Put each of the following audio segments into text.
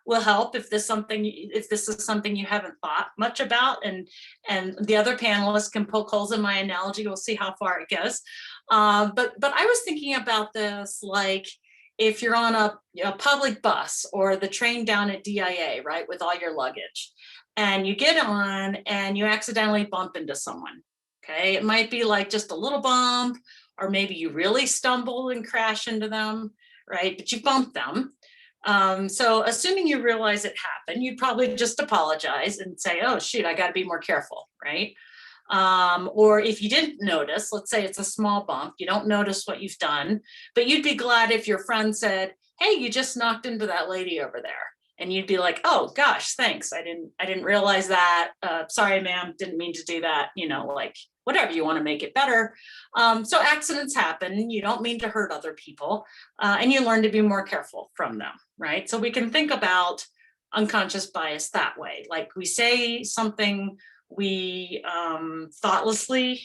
will help if this is something you haven't thought much about, and the other panelists can poke holes in my analogy. We'll see how far it goes. But I was thinking about this, like if you're on a public bus or the train down at DIA, right, with all your luggage, and you get on and you accidentally bump into someone. Okay, it might be like just a little bump, or maybe you really stumble and crash into them, right? But you bump them. So assuming you realize it happened, you'd probably just apologize and say, oh, shoot, I got to be more careful, right? Or if you didn't notice, let's say it's a small bump, you don't notice what you've done, but you'd be glad if your friend said, hey, you just knocked into that lady over there. And you'd be like, oh gosh, thanks. I didn't realize that. Sorry, ma'am, didn't mean to do that. You know, like whatever, you want to make it better. So accidents happen. You don't mean to hurt other people, and you learn to be more careful from them, right? So we can think about unconscious bias that way. Like we say something we thoughtlessly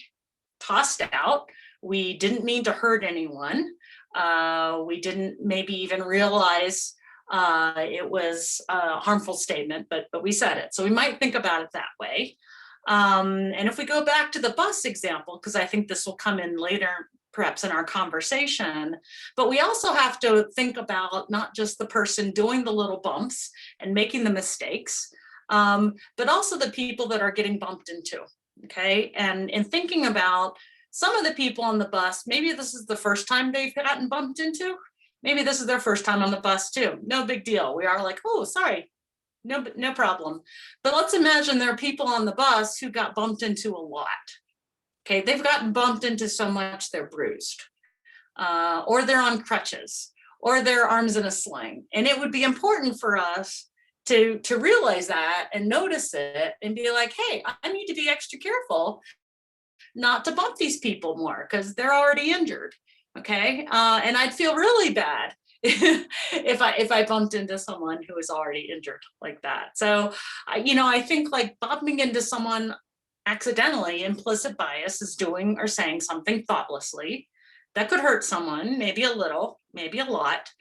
tossed out. We didn't mean to hurt anyone. We didn't maybe even realize it was a harmful statement, but we said it. So we might think about it that way. And if we go back to the bus example, because I think this will come in later, perhaps in our conversation, but we also have to think about not just the person doing the little bumps and making the mistakes, but also the people that are getting bumped into, okay? And in thinking about some of the people on the bus, maybe this is the first time they've gotten bumped into. Maybe this is their first time on the bus too. No big deal. We are like, oh, sorry, no problem. But let's imagine there are people on the bus who got bumped into a lot. Okay, they've gotten bumped into so much they're bruised, or they're on crutches, or their arms in a sling. And it would be important for us to realize that and notice it and be like, hey, I need to be extra careful not to bump these people more because they're already injured. Okay, and I'd feel really bad if I bumped into someone who was already injured like that. So, I think like bumping into someone accidentally, implicit bias is doing or saying something thoughtlessly that could hurt someone, maybe a little, maybe a lot.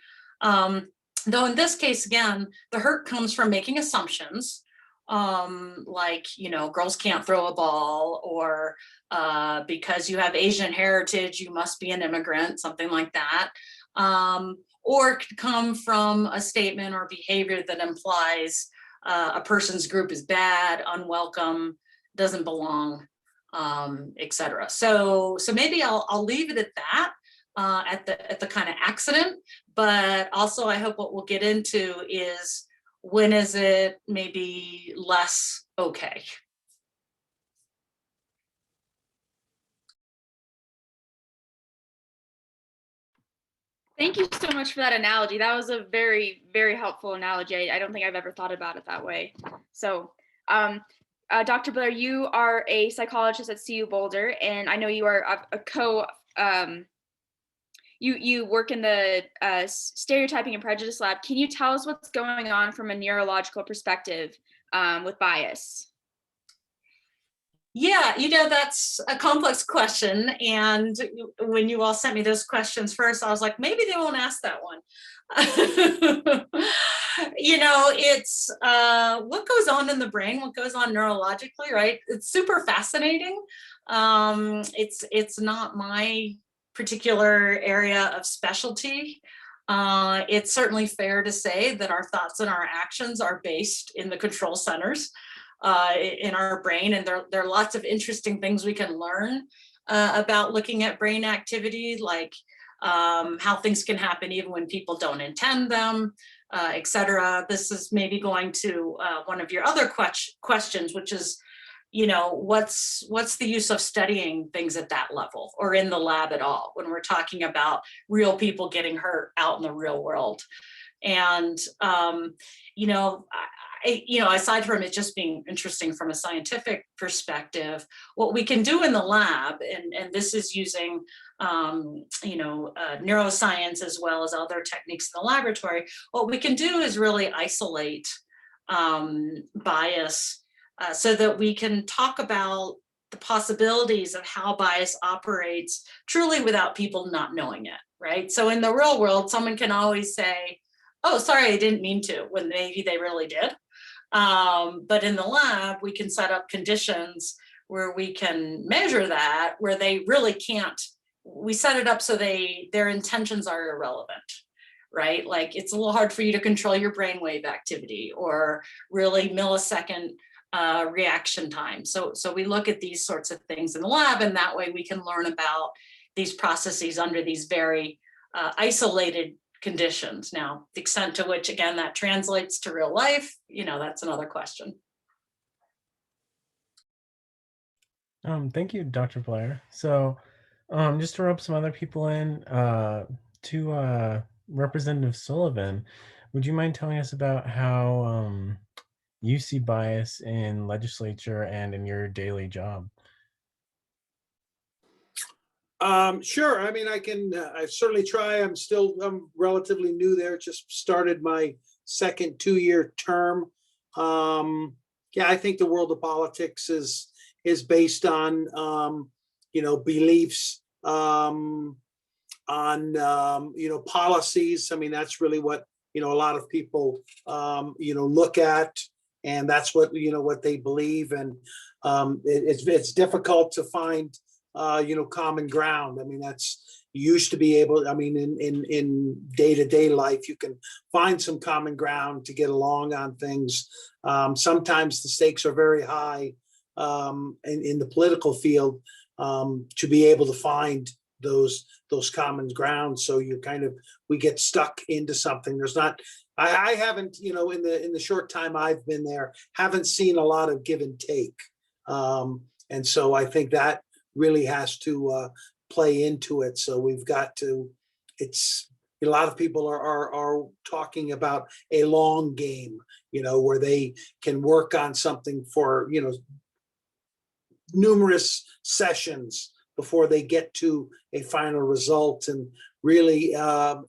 Though in this case, again, the hurt comes from making assumptions, like, girls can't throw a ball, or because you have Asian heritage, you must be an immigrant, something like that. Or it could come from a statement or behavior that implies a person's group is bad, unwelcome, doesn't belong, etc. So maybe I'll leave it at that, at the kind of accident, but also I hope what we'll get into is when is it maybe less okay. Thank you so much for that analogy. That was a very, very helpful analogy. I don't think I've ever thought about it that way. So, Dr. Blair, you are a psychologist at CU Boulder, and I know you are you work in the stereotyping and prejudice lab. Can you tell us what's going on from a neurological perspective with bias? Yeah, that's a complex question. And when you all sent me those questions first, I was like, maybe they won't ask that one. It's what goes on in the brain, what goes on neurologically, right? It's super fascinating. It's not my particular area of specialty. It's certainly fair to say that our thoughts and our actions are based in the control centers in our brain, and there are lots of interesting things we can learn about looking at brain activity, like how things can happen even when people don't intend them, etc. This is maybe going to one of your other questions, which is, what's the use of studying things at that level or in the lab at all when we're talking about real people getting hurt out in the real world? And aside from it just being interesting from a scientific perspective, what we can do in the lab, and this is using neuroscience as well as other techniques in the laboratory, what we can do is really isolate bias so that we can talk about the possibilities of how bias operates truly without people not knowing it, right? So in the real world, someone can always say, oh, sorry, I didn't mean to, when maybe they really did. But in the lab, we can set up conditions where we can measure that, where they really can't. We set it up so their intentions are irrelevant, right? Like it's a little hard for you to control your brainwave activity or really millisecond reaction time. So we look at these sorts of things in the lab, and that way we can learn about these processes under these very isolated conditions. Now, the extent to which, again, that translates to real life, that's another question. Thank you, Dr. Blair. So just to rub some other people in, to Representative Sullivan, would you mind telling us about how you see bias in legislature and in your daily job? Sure. I mean, I certainly try. I'm relatively new there. Just started my second 2-year term. Yeah, I think the world of politics is based on, beliefs, on, policies. I mean, that's really what, a lot of people, look at, and that's what, what they believe. And it's difficult to find, common ground. I mean, you used to be able, I mean, in day-to-day life, you can find some common ground to get along on things. Sometimes the stakes are very high in the political field to be able to find those common grounds. So we get stuck into something. I haven't, in the short time I've been there, haven't seen a lot of give and take. And so I think that really has to play into it. So we've got to, a lot of people are talking about a long game, where they can work on something for, numerous sessions before they get to a final result. And really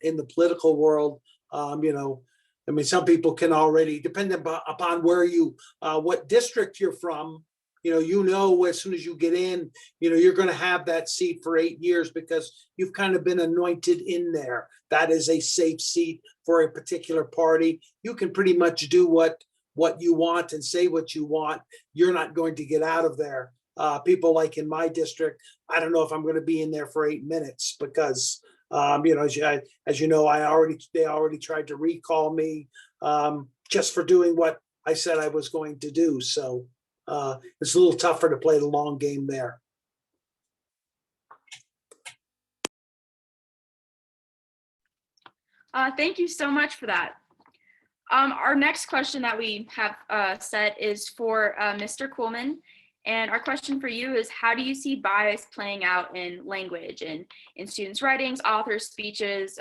in the political world, I mean, some people can already, depending upon where what district you're from, as soon as you get in, you're going to have that seat for 8 years because you've kind of been anointed in there. That is a safe seat for a particular party. You can pretty much do what you want and say what you want. You're not going to get out of there. People like in my district, I don't know if I'm going to be in there for 8 minutes because, as you know, they already tried to recall me just for doing what I said I was going to do. So it's a little tougher to play the long game there. Thank you so much for that. Our next question that we have set is for Mr. Kuhlman. And our question for you is, how do you see bias playing out in language and in students' writings, authors' speeches?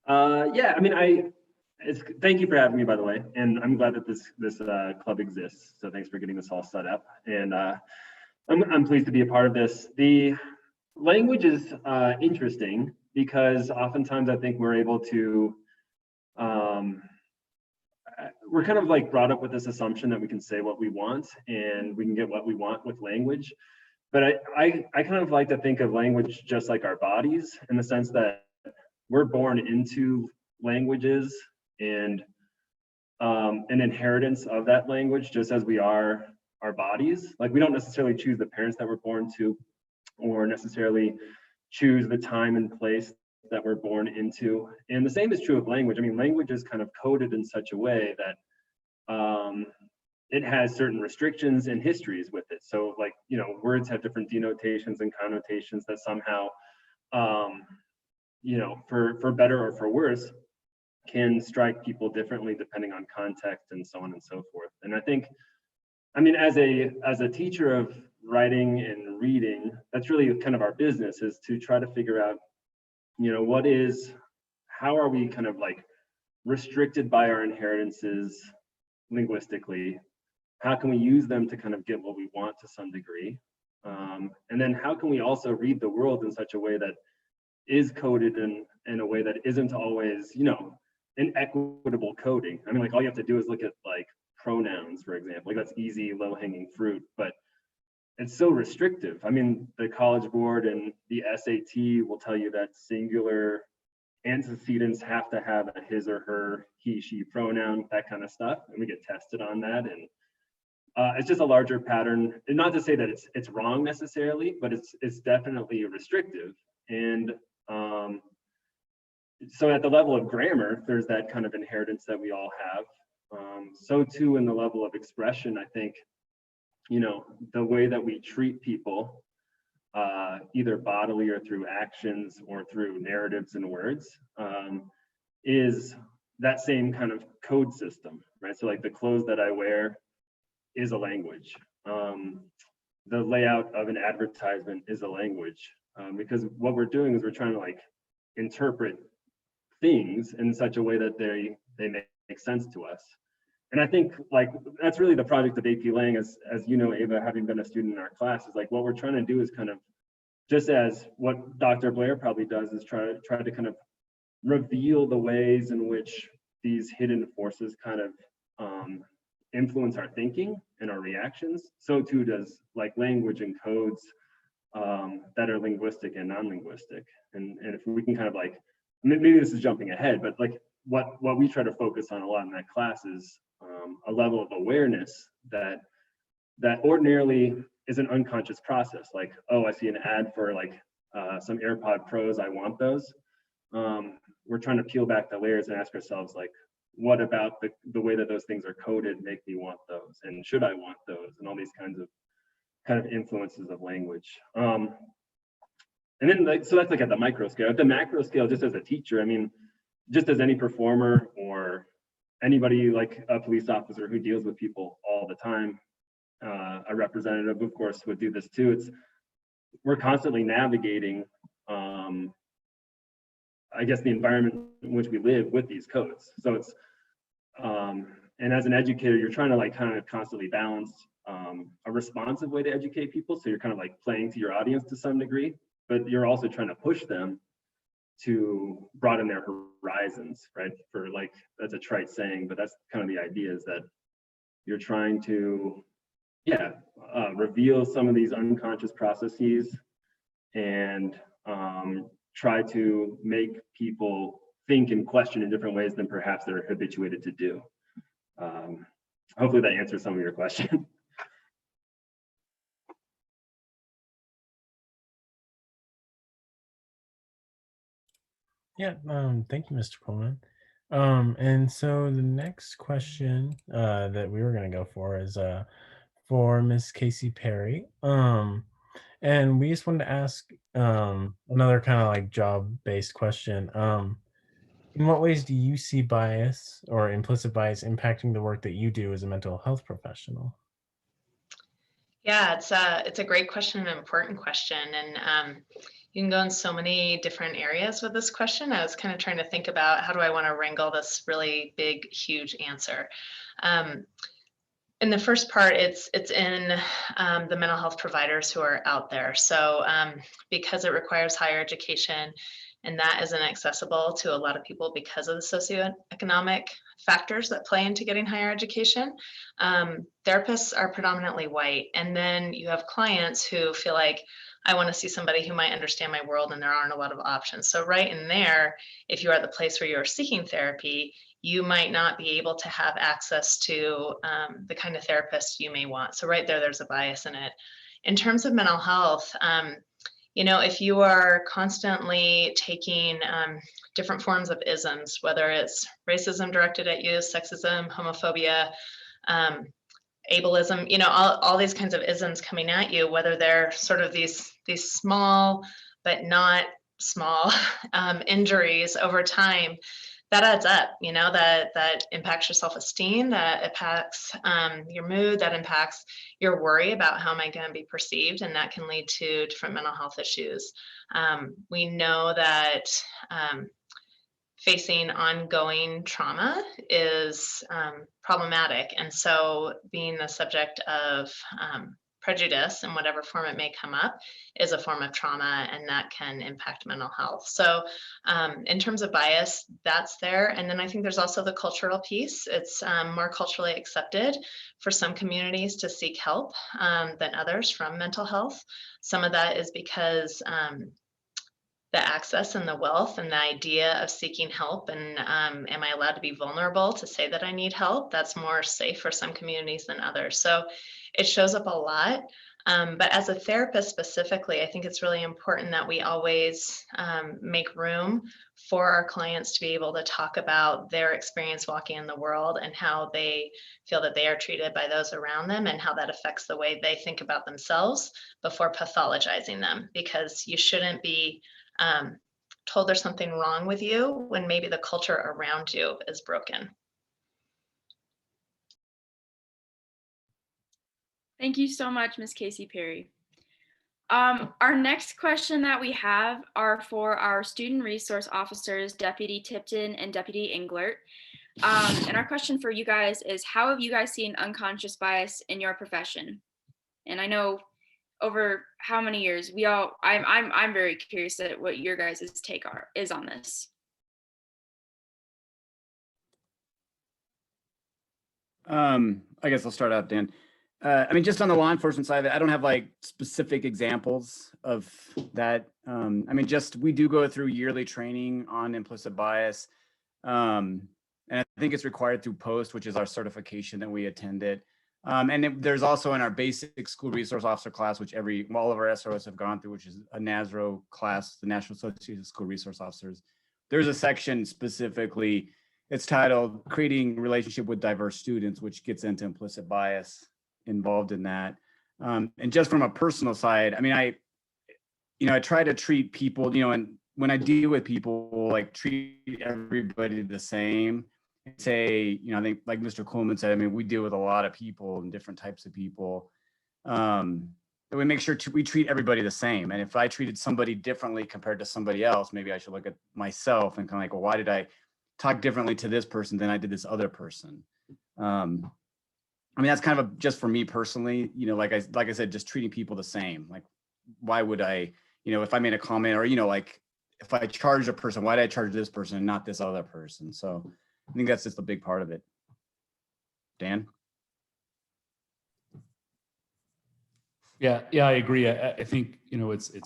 Yeah, I mean, thank you for having me, by the way, and I'm glad that this club exists. So thanks for getting this all set up, and I'm pleased to be a part of this. The language is interesting because oftentimes I think we're able to, we're kind of like brought up with this assumption that we can say what we want and we can get what we want with language. But I kind of like to think of language just like our bodies, in the sense that we're born into languages and an inheritance of that language, just as we are our bodies. Like, we don't necessarily choose the parents that we're born to, or necessarily choose the time and place that we're born into. And the same is true of language. I mean, language is kind of coded in such a way that it has certain restrictions and histories with it. So, like, words have different denotations and connotations that somehow, for better or for worse, can strike people differently depending on context and so on and so forth. And I think, I mean, as a teacher of writing and reading, that's really kind of our business, is to try to figure out, how are we kind of like restricted by our inheritances linguistically? How can we use them to kind of get what we want to some degree? And then how can we also read the world in such a way that is coded in a way that isn't always, an equitable coding? I mean, like, all you have to do is look at like pronouns, for example. Like, that's easy, low-hanging fruit, but it's so restrictive. I mean, the College Board and the SAT will tell you that singular antecedents have to have a his or her, he, she pronoun, that kind of stuff. And we get tested on that. And it's just a larger pattern. And not to say that it's wrong necessarily, but it's definitely restrictive. And so at the level of grammar, there's that kind of inheritance that we all have. So too in the level of expression, I think, you know, the way that we treat people, either bodily or through actions or through narratives and words, is that same kind of code system, right? So like the clothes that I wear is a language. The layout of an advertisement is a language, because what we're doing is we're trying to like interpret things in such a way that they make sense to us. And I think like that's really the project of AP Lang, as you know, Ava, having been a student in our class, is like what we're trying to do is kind of, just as what Dr. Blair probably does, is try to kind of reveal the ways in which these hidden forces kind of influence our thinking and our reactions. So too does like language and codes that are linguistic and non-linguistic. And if we can kind of like, maybe this is jumping ahead, but like what we try to focus on a lot in that class is a level of awareness that ordinarily is an unconscious process. Like, oh, I see an ad for like some AirPod Pros, I want those. We're trying to peel back the layers and ask ourselves, like, what about the way that those things are coded make me want those, and should I want those, and all these kinds of influences of language. And then like, so that's like at the micro scale. At the macro scale, just as a teacher, I mean, just as any performer or anybody like a police officer who deals with people all the time, a representative, of course, would do this too. We're constantly navigating, I guess, the environment in which we live with these codes. So it's, and as an educator, you're trying to like kind of constantly balance a responsive way to educate people. So you're kind of like playing to your audience to some degree, but you're also trying to push them to broaden their horizons, right? For like, that's a trite saying, but that's kind of the idea, is that you're trying to, reveal some of these unconscious processes and try to make people think and question in different ways than perhaps they're habituated to do. Hopefully that answers some of your question. Yeah, thank you, Mr. Pullman. And so the next question that we were going to go for is for Miss Casey Perry. And we just wanted to ask another kind of like job-based question. In what ways do you see bias or implicit bias impacting the work that you do as a mental health professional? Yeah, it's a great question, an important question, and you can go in so many different areas with this question. I was kind of trying to think about how do I want to wrangle this really big, huge answer. In the first part, it's in the mental health providers who are out there. So because it requires higher education, and that isn't accessible to a lot of people because of the socioeconomic factors that play into getting higher education. Therapists are predominantly white. And then you have clients who feel like, I want to see somebody who might understand my world, and there aren't a lot of options. So right in there, if you are at the place where you are seeking therapy, you might not be able to have access to the kind of therapist you may want. So right there, there's a bias in it. In terms of mental health, you know, if you are constantly taking different forms of isms, whether it's racism directed at you, sexism, homophobia, ableism, you know, all these kinds of isms coming at you, whether they're sort of these small but not small injuries over time, that adds up, you know, that impacts your self-esteem, that impacts your mood, that impacts your worry about how am I going to be perceived, and that can lead to different mental health issues. We know that facing ongoing trauma is problematic, and so being the subject of prejudice in whatever form it may come up is a form of trauma, and that can impact mental health. So in terms of bias, that's there. And then I think there's also the cultural piece. It's more culturally accepted for some communities to seek help than others from mental health. Some of that is because the access and the wealth and the idea of seeking help. And am I allowed to be vulnerable to say that I need help? That's more safe for some communities than others. So it shows up a lot. But as a therapist specifically, I think it's really important that we always make room for our clients to be able to talk about their experience walking in the world and how they feel that they are treated by those around them and how that affects the way they think about themselves before pathologizing them. Because you shouldn't be told there's something wrong with you when maybe the culture around you is broken. Thank you so much, Ms. Casey Perry. Our next question that we have are for our student resource officers, Deputy Tipton and Deputy Englert. And our question for you guys is, how have you guys seen unconscious bias in your profession? And I know over how many years I'm very curious at what your guys' take is on this. I guess I'll start out, Dan. I mean, just on the law enforcement side of it, I don't have like specific examples of that. I mean, just we do go through yearly training on implicit bias. And I think it's required through POST, which is our certification that we attended. And there's also in our basic school resource officer class, which all of our SROs have gone through, which is a NASRO class, the National Association of School Resource Officers. There's a section specifically, it's titled Creating Relationship with Diverse Students, which gets into implicit bias involved in that. And just from a personal side, I mean, I try to treat people, and when I deal with people, like treat everybody the same. Say, I think like Mr. Coleman said, I mean, we deal with a lot of people and different types of people. And we make sure we treat everybody the same. And if I treated somebody differently compared to somebody else, maybe I should look at myself and kind of like, well, why did I talk differently to this person than I did this other person? I mean, that's kind of just for me personally, like I said, just treating people the same. Like, why would I, if I made a comment or, like if I charged a person, why did I charge this person and not this other person? So I think that's just a big part of it. Dan? Yeah, I agree. I think, it's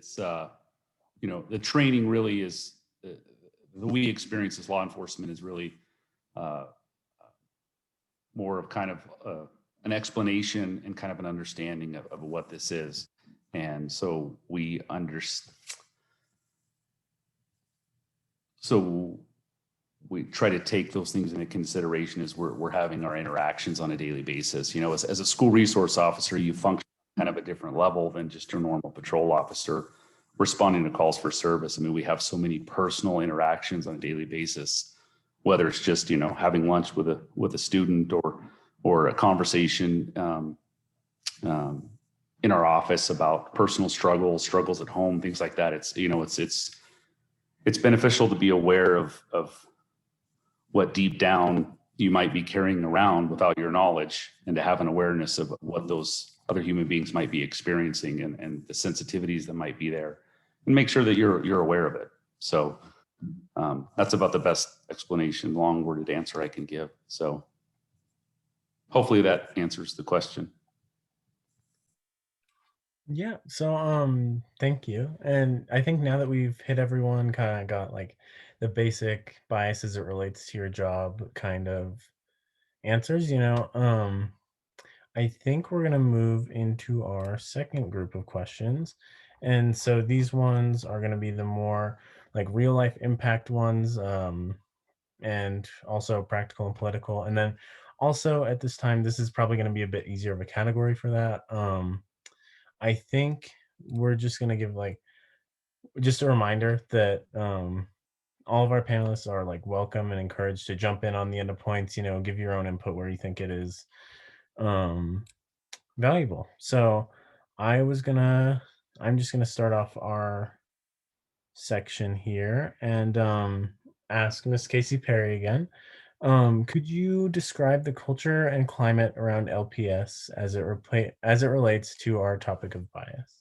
the training really is, that we experience as law enforcement is really more of kind of an explanation and kind of an understanding of what this is. And so we we try to take those things into consideration as we're having our interactions on a daily basis. As a school resource officer, you function kind of a different level than just your normal patrol officer responding to calls for service. I mean, we have so many personal interactions on a daily basis, whether it's just, having lunch with a student or a conversation in our office about personal struggles at home, things like that. It's beneficial to be aware of what deep down you might be carrying around without your knowledge, and to have an awareness of what those other human beings might be experiencing and the sensitivities that might be there, and make sure that you're aware of it. So that's about the best explanation, long-worded answer I can give. So hopefully that answers the question. Yeah, so thank you. And I think now that we've hit everyone, kind of got like the basic bias as it relates to your job kind of answers, I think we're gonna move into our second group of questions. And so these ones are gonna be the more like real life impact ones, and also practical and political. And then also at this time, this is probably gonna be a bit easier of a category for that. I think we're just going to give like just a reminder that all of our panelists are like welcome and encouraged to jump in on the end of points, give your own input where you think it is valuable. So I'm just going to start off our section here and ask Miss Casey Perry again. Could you describe the culture and climate around LPS as it relates to our topic of bias?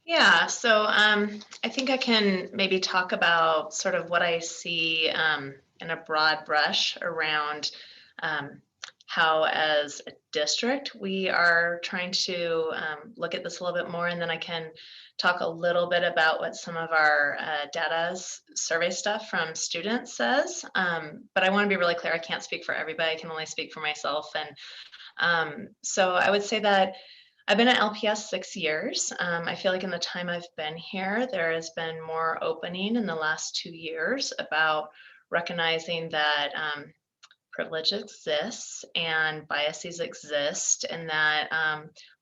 Yeah, so I think I can maybe talk about sort of what I see in a broad brush around how as a district, we are trying to look at this a little bit more, and then I can talk a little bit about what some of our data survey stuff from students says. But I want to be really clear, I can't speak for everybody, I can only speak for myself. And so I would say that I've been at LPS 6 years. I feel like in the time I've been here, there has been more opening in the last 2 years about recognizing that privilege exists and biases exist, and that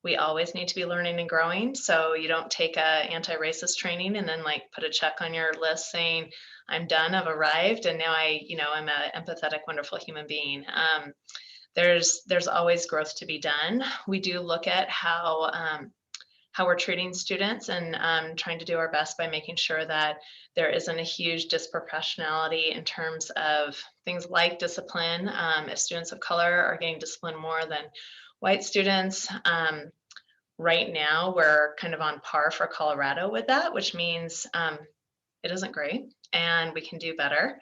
we always need to be learning and growing. So you don't take a anti-racist training and then like put a check on your list saying, I'm done, I've arrived, and now I'm an empathetic, wonderful human being. There's always growth to be done. We do look at how we're treating students, and trying to do our best by making sure that there isn't a huge disproportionality in terms of things like discipline. If students of color are getting disciplined more than white students, right now we're kind of on par for Colorado with that, which means it isn't great and we can do better.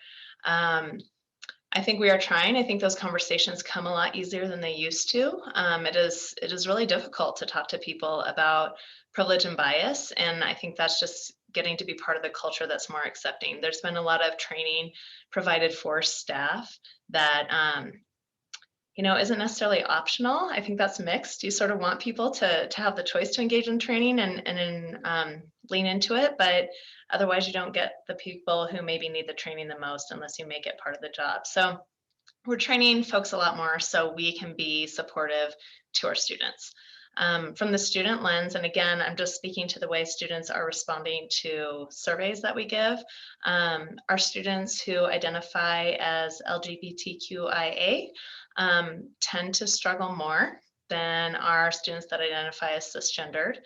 I think we are trying. I think those conversations come a lot easier than they used to. It is really difficult to talk to people about privilege and bias, and I think that's just getting to be part of the culture that's more accepting. There's been a lot of training provided for staff that isn't necessarily optional. I think that's mixed. You sort of want people to have the choice to engage in training and lean into it, but otherwise you don't get the people who maybe need the training the most unless you make it part of the job. So we're training folks a lot more so we can be supportive to our students. From the student lens, and again, I'm just speaking to the way students are responding to surveys that we give. Our students who identify as LGBTQIA tend to struggle more than our students that identify as cisgendered.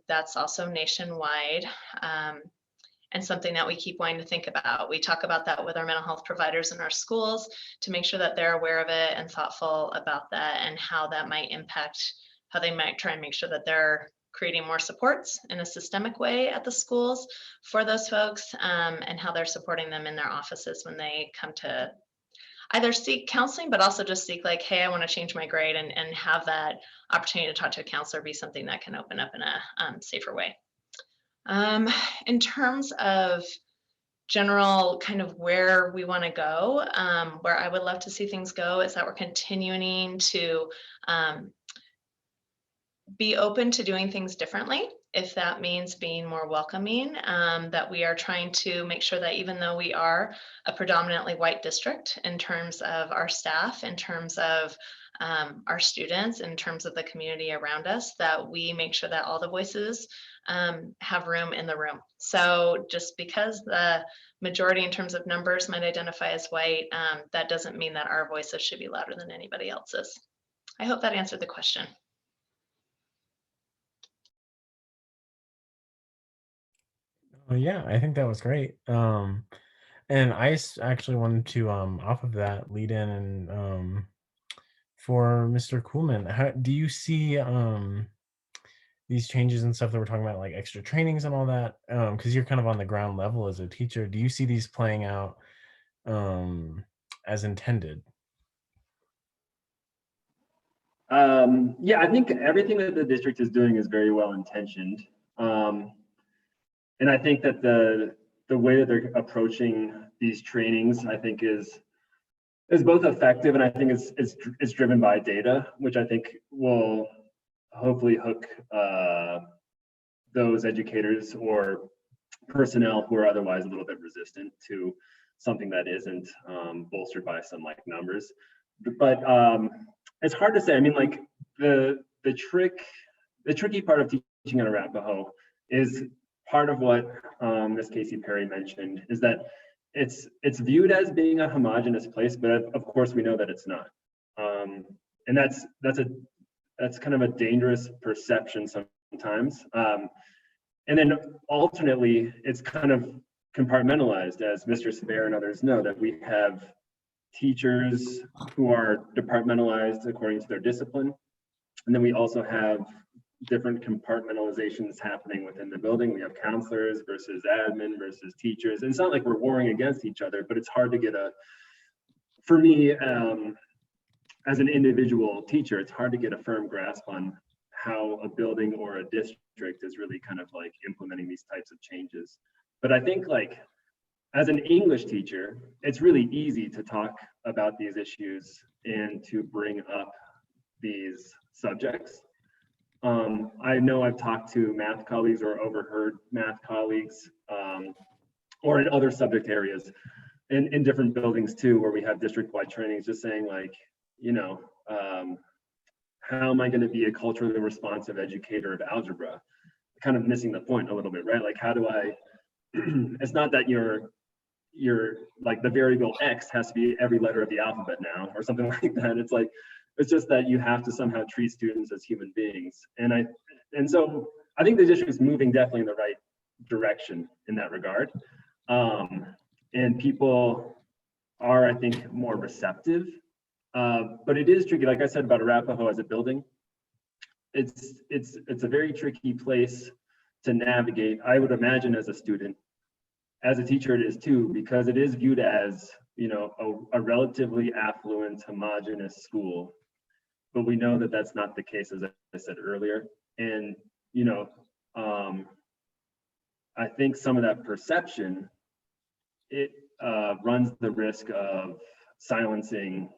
That's also nationwide. And something that we keep wanting to think about. We talk about that with our mental health providers in our schools to make sure that they're aware of it and thoughtful about that and how that might impact, how they might try and make sure that they're creating more supports in a systemic way at the schools for those folks, and how they're supporting them in their offices when they come to either seek counseling, but also just seek like, hey, I want to change my grade, and have that opportunity to talk to a counselor be something that can open up in a safer way. In terms of general kind of where we want to go, where I would love to see things go is that we're continuing to be open to doing things differently. If that means being more welcoming, that we are trying to make sure that even though we are a predominantly white district in terms of our staff, in terms of our students, in terms of the community around us, that we make sure that all the voices have room in the room. So just because the majority in terms of numbers might identify as white, that doesn't mean that our voices should be louder than anybody else's. I hope that answered the question. Yeah, I think that was great. And actually wanted to, off of that, lead in and for Mr. Kuhlman, how do you see these changes and stuff that we're talking about, like extra trainings and all that? Because you're kind of on the ground level as a teacher. Do you see these playing out as intended? Yeah, I think everything that the district is doing is very well intentioned. And I think that the way that they're approaching these trainings, I think is both effective, and I think it's driven by data, which I think will hopefully hook those educators or personnel who are otherwise a little bit resistant to something that isn't bolstered by some like numbers. But it's hard to say. I mean, like the tricky part of teaching at Arapahoe is part of what Ms. Casey Perry mentioned, is that it's viewed as being a homogenous place, but of course we know that it's not. And that's kind of a dangerous perception sometimes. And then alternately, it's kind of compartmentalized, as Mr. Sever and others know, that we have teachers who are departmentalized according to their discipline. And then we also have different compartmentalizations happening within the building. We have counselors versus admin versus teachers. And it's not like we're warring against each other, but it's hard to get for me, as an individual teacher, it's hard to get a firm grasp on how a building or a district is really kind of like implementing these types of changes. But I think like as an English teacher, it's really easy to talk about these issues and to bring up these subjects. I know I've talked to math colleagues or overheard math colleagues or in other subject areas in different buildings too, where we have district-wide trainings, just saying like, you know, how am I going to be a culturally responsive educator of algebra? Kind of missing the point a little bit, right? Like, how do I, it's not that you're like the variable X has to be every letter of the alphabet now or something like that. It's like, it's just that you have to somehow treat students as human beings. And so I think the district is moving definitely in the right direction in that regard. And people are, I think, more receptive. But it is tricky, like I said about Arapahoe as a building. It's a very tricky place to navigate, I would imagine, as a student. As a teacher, it is too, because it is viewed as, you know, a relatively affluent, homogenous school. But we know that that's not the case, as I said earlier. And, you know, I think some of that perception, it runs the risk of silencing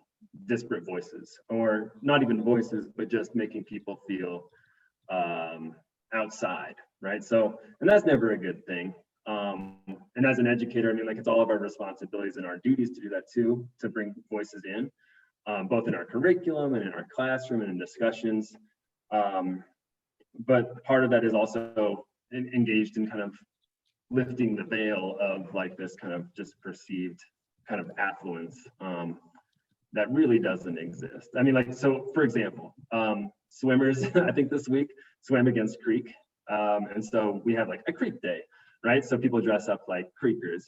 disparate voices, or not even voices, but just making people feel outside, right? So, and that's never a good thing. And as an educator, I mean, like, it's all of our responsibilities and our duties to do that too, to bring voices in, both in our curriculum and in our classroom and in discussions. But part of that is also engaged in kind of lifting the veil of like this kind of just perceived kind of affluence that really doesn't exist. I mean, like, so for example, swimmers, I think this week swam against Creek. And so we have like a Creek Day, right? So people dress up like Creekers.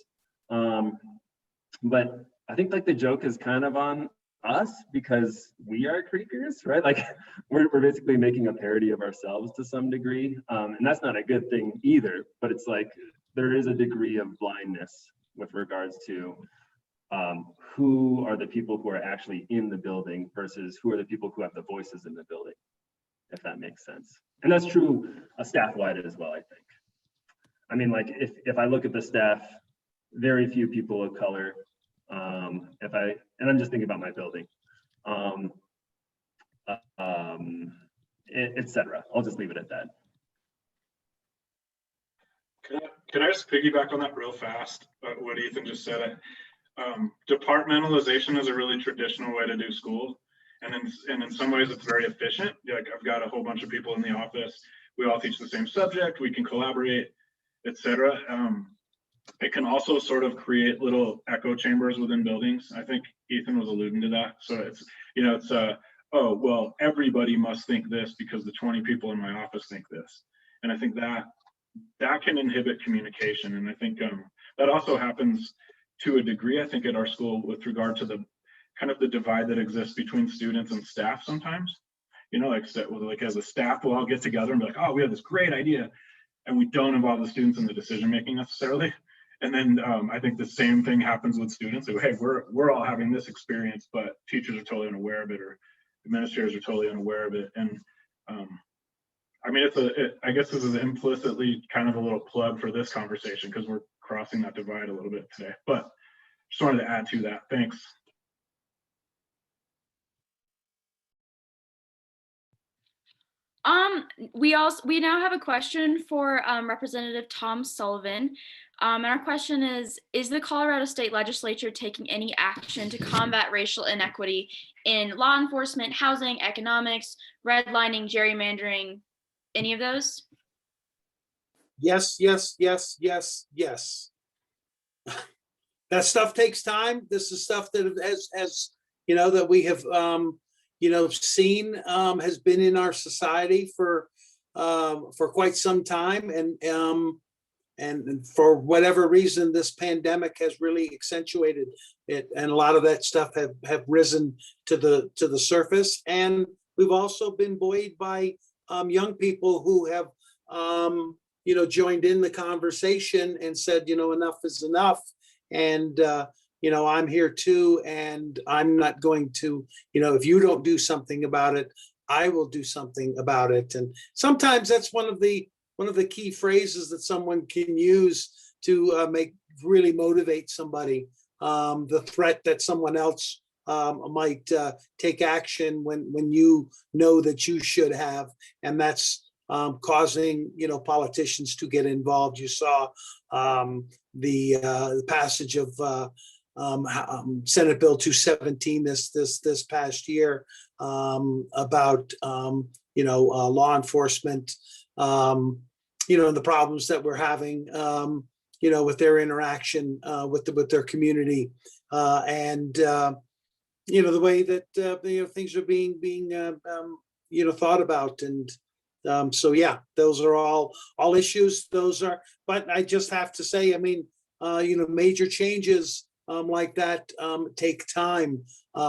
But I think like the joke is kind of on us because we are Creekers, right? Like we're basically making a parody of ourselves to some degree. And that's not a good thing either, but it's like there is a degree of blindness with regards to who are the people who are actually in the building versus who are the people who have the voices in the building, if that makes sense. And that's true staff-wide as well, I think. I mean, like if I look at the staff, very few people of color, and I'm just thinking about my building, et cetera. I'll just leave it at that. Can I just piggyback on that real fast? What Ethan just said. Departmentalization is a really traditional way to do school, and in some ways it's very efficient. Like I've got a whole bunch of people in the office. We all teach the same subject. We can collaborate, etc. It can also sort of create little echo chambers within buildings. I think Ethan was alluding to that. So it's, you know, it's oh, well, everybody must think this because the 20 people in my office think this. And I think that can inhibit communication. And I think that also happens to a degree, I think, at our school with regard to the kind of the divide that exists between students and staff sometimes. You know, like as a staff, we'll all get together and be like, oh, we have this great idea. And we don't involve the students in the decision making necessarily. And then I think the same thing happens with students. Like, hey, we're all having this experience, but teachers are totally unaware of it, or administrators are totally unaware of it. And I mean, I guess this is implicitly kind of a little plug for this conversation because we're crossing that divide a little bit today. But just wanted to add to that. Thanks. We now have a question for Representative Tom Sullivan. And our question is the Colorado State Legislature taking any action to combat racial inequity in law enforcement, housing, economics, redlining, gerrymandering, any of those? Yes, yes, yes, yes, yes. That stuff takes time. This is stuff that has you know, that we have you know, seen has been in our society for quite some time, and for whatever reason, this pandemic has really accentuated it, and a lot of that stuff have risen to the surface. And we've also been buoyed by young people who have you know, joined in the conversation and said, you know, enough is enough. And I'm here too, and I'm not going to, if you don't do something about it, I will do something about it. And sometimes that's one of the key phrases that someone can use to really motivate somebody. The threat that someone else might take action when you know that you should have, and that's causing politicians to get involved. You saw the passage of Senate Bill 217 this past year about law enforcement, and the problems that we're having with their interaction with their community, and the way that things are being thought about. And so yeah, those are all issues. But I just have to say, I mean, major changes like that take time.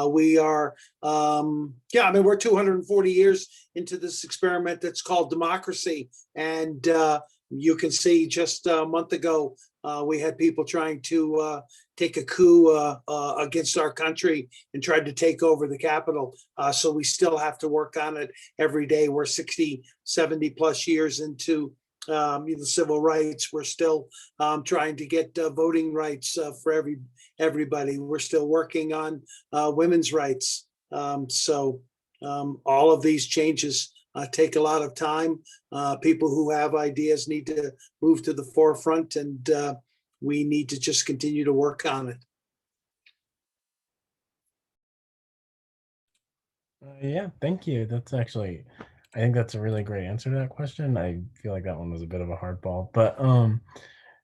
We are, I mean, we're 240 years into this experiment that's called democracy. And you can see just a month ago, we had people trying to take a coup against our country and tried to take over the Capitol. So we still have to work on it every day. We're 60, 70 plus years into the civil rights. We're still trying to get voting rights for everybody. We're still working on women's rights. So all of these changes take a lot of time. People who have ideas need to move to the forefront, and we need to just continue to work on it. Yeah, thank you. I think that's a really great answer to that question. I feel like that one was a bit of a hardball, but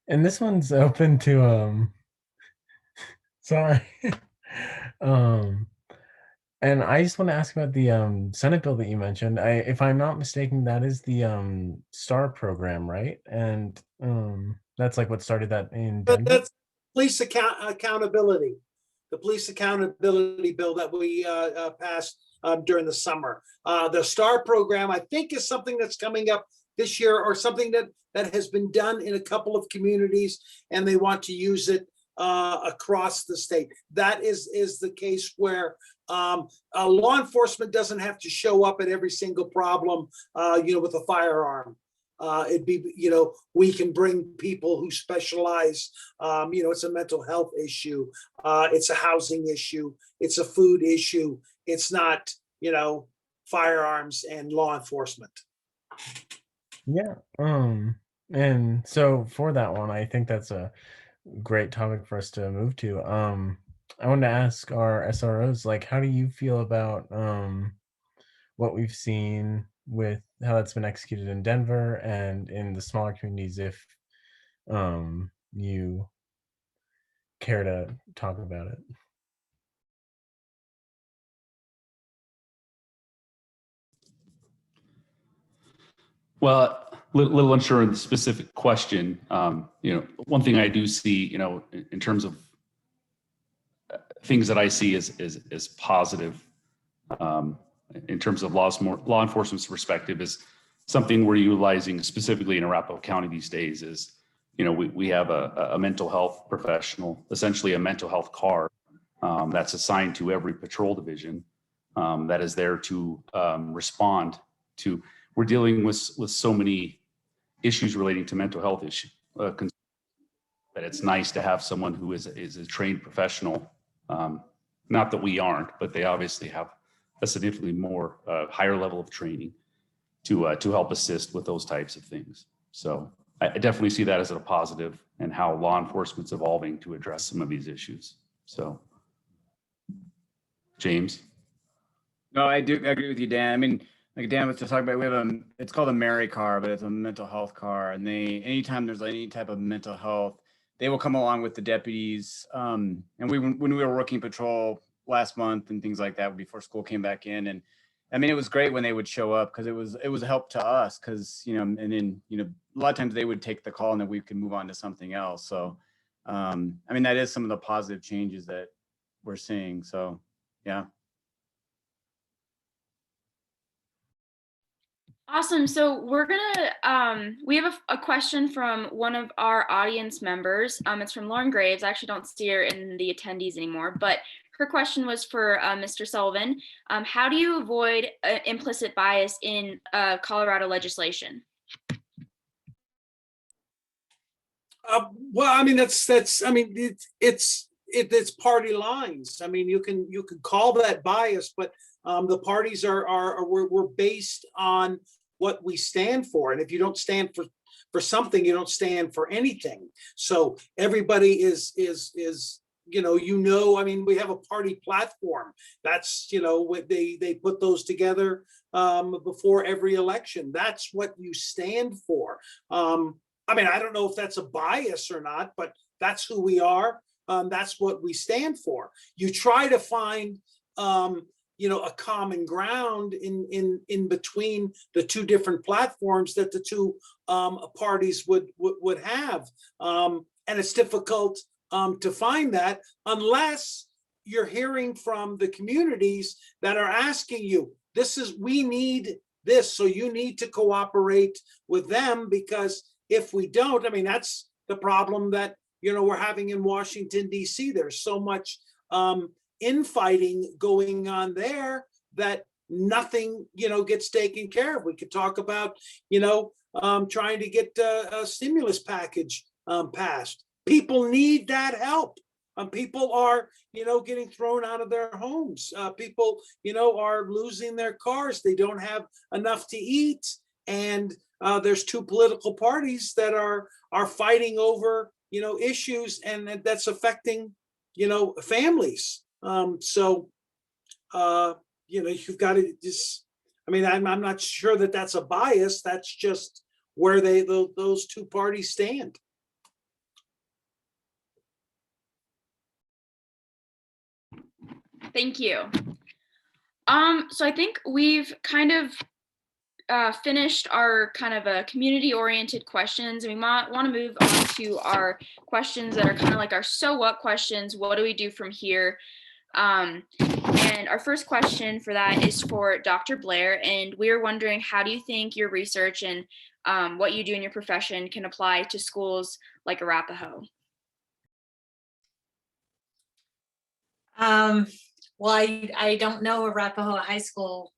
and this one's open to sorry. And I just want to ask about the Senate bill that you mentioned. If I'm not mistaken, that is the STAR program, right? And that's like what started that in But Denver. that's police accountability, the police accountability bill that we passed during the summer. The STAR program, I think, is something that's coming up this year, or something that has been done in a couple of communities, and they want to use it across the state. That is the case where law enforcement doesn't have to show up at every single problem, with a firearm. It'd be, we can bring people who specialize. It's a mental health issue. It's a housing issue. It's a food issue. It's not, firearms and law enforcement. Yeah. And so for that one, I think that's a great topic for us to move to. I want to ask our SROs, like, how do you feel about what we've seen with how that's been executed in Denver and in the smaller communities, if you care to talk about it? Well, little unsure of the specific question. One thing I do see, in terms of things that I see as positive, in terms of law enforcement's perspective, is something we're utilizing specifically in Arapahoe County these days. Is we have a mental health professional, essentially a mental health car, that's assigned to every patrol division, that is there to respond to. We're dealing with so many issues relating to mental health issues, that it's nice to have someone who is a trained professional. Not that we aren't, but they obviously have a significantly more higher level of training to help assist with those types of things. So I definitely see that as a positive, and how law enforcement's evolving to address some of these issues. So, James. No, I do agree with you, Dan. I mean, like Dan was just talking about, we have it's called a Mary car, but it's a mental health car. And anytime there's any type of mental health, they will come along with the deputies. And when we were working patrol last month and things like that, before school came back in, and I mean, it was great when they would show up, because it was a help to us, because, and then, a lot of times they would take the call and then we could move on to something else. So, I mean, that is some of the positive changes that we're seeing. So, yeah. Awesome. So we're gonna we have a question from one of our audience members. It's from Lauren Graves. I actually don't see her in the attendees anymore, but her question was for Mr. Sullivan. How do you avoid implicit bias in Colorado legislation? Well, I mean, I mean, it's party lines. I mean, you can call that bias, but the parties we're based on what we stand for. And if you don't stand for something, you don't stand for anything. So everybody is, I mean, we have a party platform. That's, what they put those together before every election. That's what you stand for. I mean, I don't know if that's a bias or not, but that's who we are. That's what we stand for. You try to find, a common ground in between the two different platforms that the two parties would have, and it's difficult to find that unless you're hearing from the communities that are asking you, we need this, so you need to cooperate with them, because if we don't, I mean, that's the problem that, we're having in Washington, D.C. There's so much infighting going on there that nothing, gets taken care of. We could talk about, trying to get a stimulus package passed. People need that help. People are, getting thrown out of their homes. People, are losing their cars. They don't have enough to eat. And there's two political parties that are fighting over, issues, and that's affecting, families. So, you've got to just, I mean, I'm not sure that that's a bias. That's just where those two parties stand. Thank you. So I think we've kind of finished our kind of community-oriented questions. We might want to move on to our questions that are kind of like our so what questions. What do we do from here? And our first question for that is for Dr. Blair, and we're wondering, how do you think your research and what you do in your profession can apply to schools like Arapahoe? Well, I don't know Arapahoe High School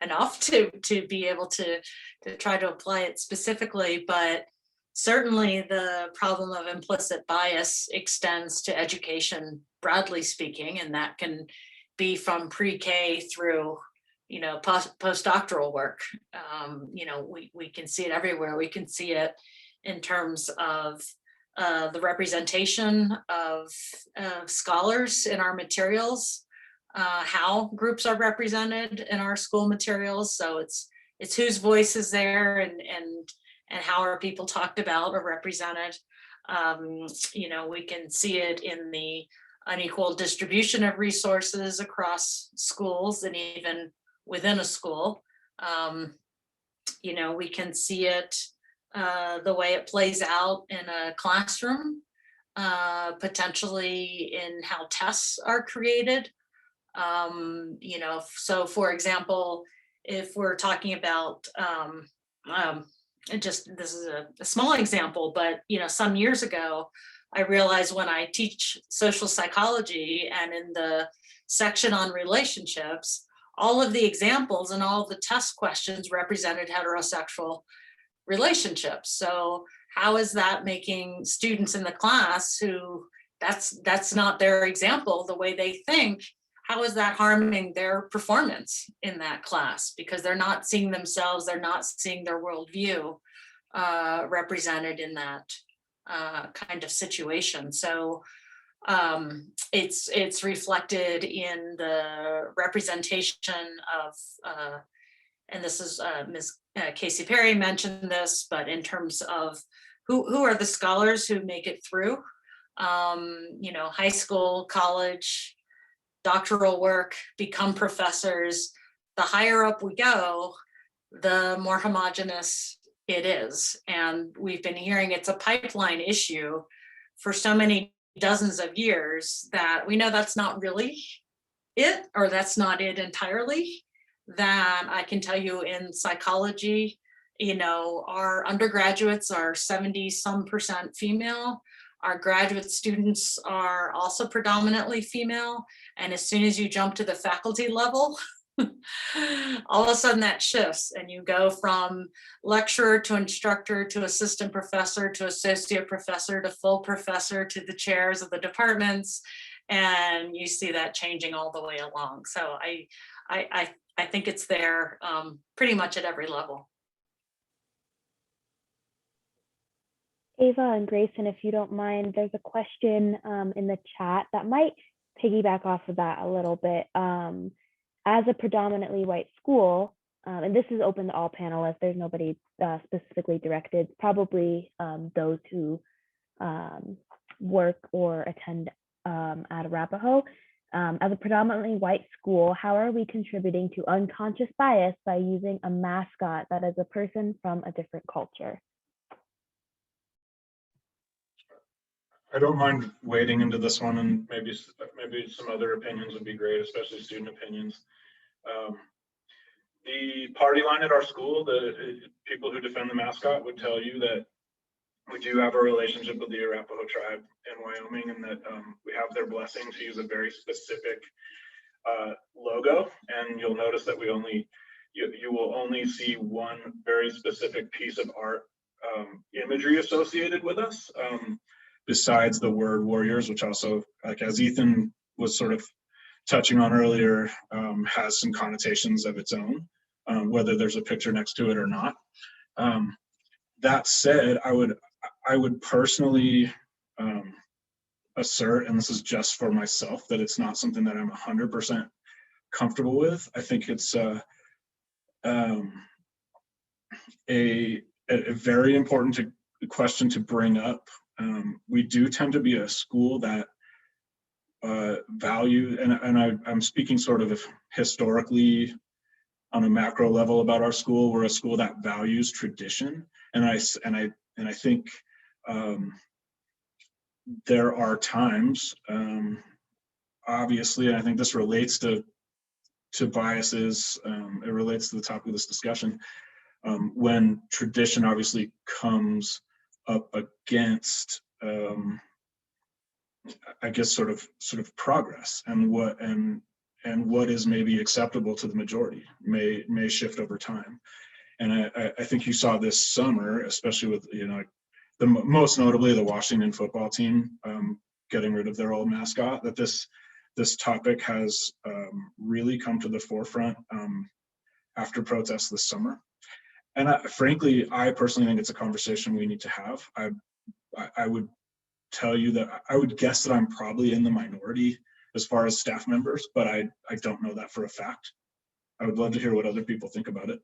enough to be able to try to apply it specifically, but certainly the problem of implicit bias extends to education, broadly speaking, and that can be from pre-K through, postdoctoral work. We can see it everywhere. We can see it in terms of the representation of scholars in our materials, how groups are represented in our school materials. So it's whose voice is there, and how are people talked about or represented. We can see it in the unequal distribution of resources across schools and even within a school. We can see it the way it plays out in a classroom, potentially in how tests are created. So for example, if we're talking about, this is a small example, but, some years ago, I realized when I teach social psychology and in the section on relationships, all of the examples and all of the test questions represented heterosexual relationships. So how is that making students in the class who that's not their example, the way they think, how is that harming their performance in that class? Because they're not seeing themselves, they're not seeing their worldview represented in that kind of situation. So it's reflected in the representation of, and this is Ms. Casey Perry mentioned this, but in terms of who are the scholars who make it through, high school, college, doctoral work, become professors. The higher up we go, the more homogenous it is. And we've been hearing it's a pipeline issue for so many dozens of years that we know that's not really it, or that's not it entirely. that I can tell you in psychology, you know, our undergraduates are 70% female. Our graduate students are also predominantly female. And as soon as you jump to the faculty level, all of a sudden that shifts and you go from lecturer to instructor to assistant professor to associate professor to full professor to the chairs of the departments. And you see that changing all the way along. So I think it's there pretty much at every level. Ava and Grayson, if you don't mind, there's a question in the chat that might piggyback off of that a little bit. As a predominantly white school, and this is open to all panelists, there's nobody specifically directed, probably those who work or attend at Arapahoe. As a predominantly white school, how are we contributing to unconscious bias by using a mascot that is a person from a different culture? I don't mind wading into this one, and maybe some other opinions would be great, especially student opinions. The party line at our school, the people who defend the mascot would tell you that we do have a relationship with the Arapahoe tribe in Wyoming, and that we have their blessing to use a very specific logo. And you'll notice that you will only see one very specific piece of art imagery associated with us. Besides the word warriors, which also, like as Ethan was sort of touching on earlier, has some connotations of its own, whether there's a picture next to it or not. That said, I would personally assert, and this is just for myself, that it's not something that I'm 100% comfortable with. I think it's a very important question to bring up. We do tend to be a school that value, and I'm speaking sort of historically on a macro level about our school. We're a school that values tradition, and I think there are times, obviously, and I think this relates to biases. It relates to the topic of this discussion, when tradition obviously comes up against I guess sort of progress, and what is maybe acceptable to the majority may shift over time. And I think you saw this summer, especially with, you know, most notably the Washington football team getting rid of their old mascot, that this topic has really come to the forefront after protests this summer. And frankly, I personally think it's a conversation we need to have. I would tell you that I would guess that I'm probably in the minority as far as staff members, but I don't know that for a fact. I would love to hear what other people think about it.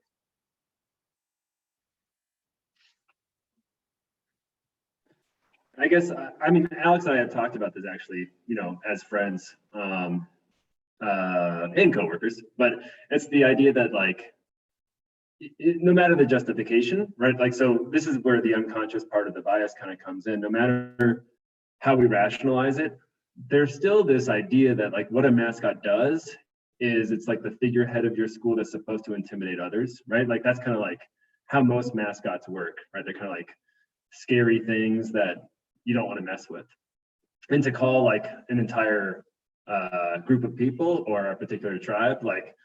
I guess, I mean, Alex and I have talked about this actually, you know, as friends and coworkers, but it's the idea that, like, no matter the justification, right? Like, so this is where the unconscious part of the bias kind of comes in. No matter how we rationalize it, there's still this idea that, like, what a mascot does is it's like the figurehead of your school that's supposed to intimidate others, right? Like, that's kind of like how most mascots work, right? They're kind of like scary things that you don't want to mess with. And to call like an entire group of people or a particular tribe like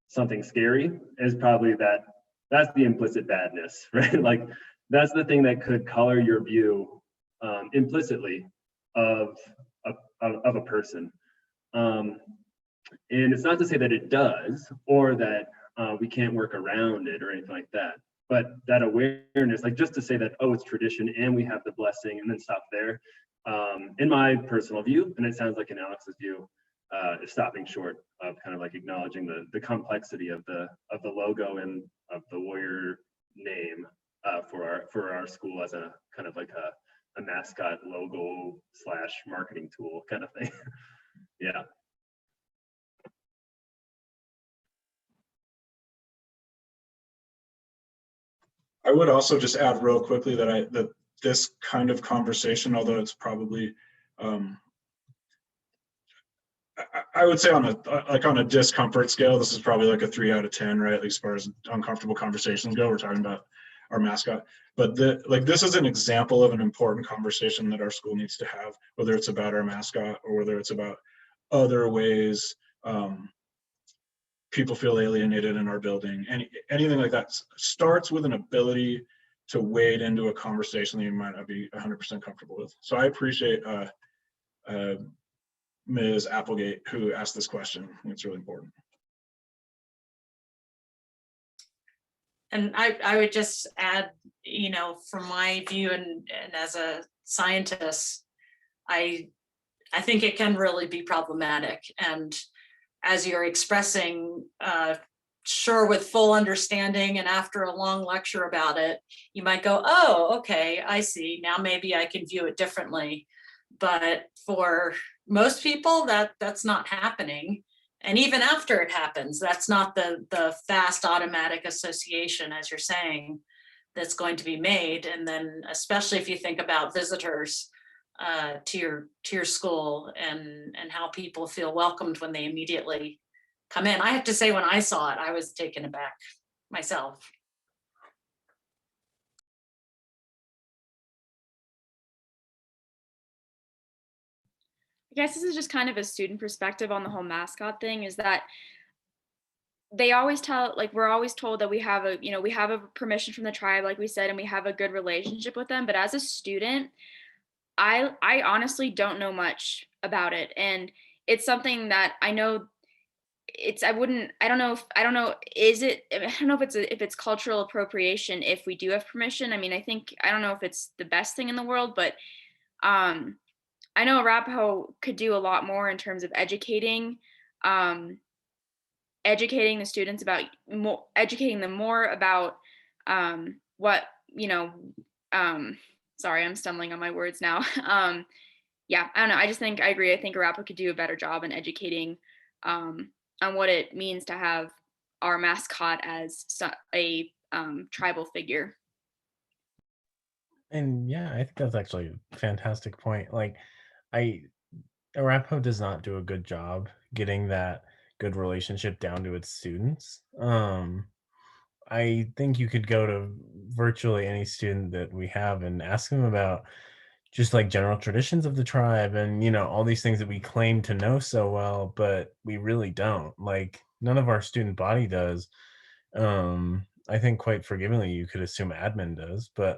something scary is probably that's the implicit badness, right? Like, that's the thing that could color your view implicitly of a person. And it's not to say that it does, or that we can't work around it or anything like that. But that awareness, like, just to say that, oh, it's tradition and we have the blessing and then stop there, in my personal view, and it sounds like in Alex's view, is stopping short of kind of like acknowledging the complexity of the logo and of the warrior name for our school as a kind of like a mascot logo / marketing tool kind of thing. Yeah. I would also just add real quickly that this kind of conversation, although it's probably, I would say on a discomfort scale, this is probably like a 3 out of 10, right? At least as far as uncomfortable conversations go. We're talking about our mascot, but this is an example of an important conversation that our school needs to have, whether it's about our mascot or whether it's about other ways people feel alienated in our building. Anything like that starts with an ability to wade into a conversation that you might not be 100% comfortable with. So I appreciate Ms. Applegate who asked this question. It's really important. And I would just add, you know, from my view and as a scientist, I think it can really be problematic. And as you're expressing, sure, with full understanding, and after a long lecture about it, you might go, oh, okay, I see. Now maybe I can view it differently. But for most people, that's not happening. And even after it happens, that's not the fast automatic association, as you're saying, that's going to be made. And then especially if you think about visitors to your school and how people feel welcomed when they immediately come in. I have to say, when I saw it, I was taken aback myself. I guess this is just kind of a student perspective on the whole mascot thing, is that they always tell, like, we're always told that we have a, you know, we have a permission from the tribe, like we said, and we have a good relationship with them. But as a student, I honestly don't know much about it. And it's something that I know I don't know if it's cultural appropriation if we do have permission. I mean, I don't know if it's the best thing in the world, but I know Arapaho could do a lot more in terms of educating the students about educating them more about what, you know, sorry, I'm stumbling on my words now. Yeah, I don't know. I agree. I think Arapaho could do a better job in educating on what it means to have our mascot as a tribal figure. And yeah, I think that's actually a fantastic point. Like, Arapaho does not do a good job getting that good relationship down to its students. I think you could go to virtually any student that we have and ask them about just like general traditions of the tribe and, you know, all these things that we claim to know so well, but we really don't. Like, none of our student body does. I think quite forgivingly you could assume admin does, but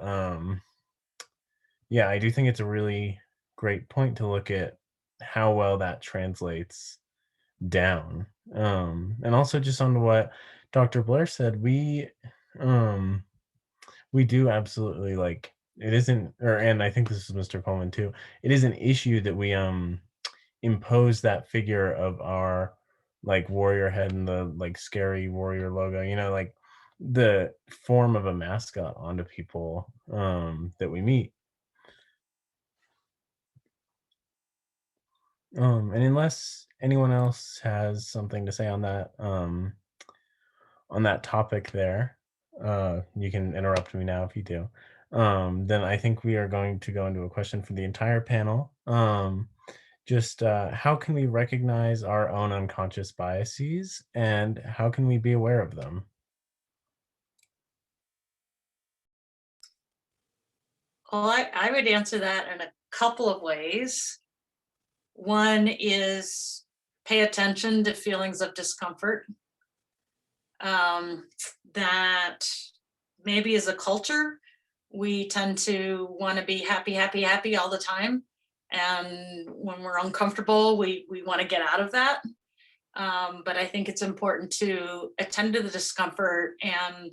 yeah, I do think it's a really great point to look at how well that translates down. And also just on what Dr. Blair said, um we do absolutely, like, it isn't, or and I think this is Mr. Coleman too. It is an issue that we impose that figure of our like warrior head and the like scary warrior logo, you know, like the form of a mascot onto people that we meet. And unless anyone else has something to say on that topic there, you can interrupt me now if you do. Then I think we are going to go into a question for the entire panel. Just how can we recognize our own unconscious biases and how can we be aware of them? Well, I would answer that in a couple of ways. One is pay attention to feelings of discomfort. That maybe as a culture, we tend to want to be happy, happy, happy all the time. And when we're uncomfortable, we want to get out of that. But I think it's important to attend to the discomfort and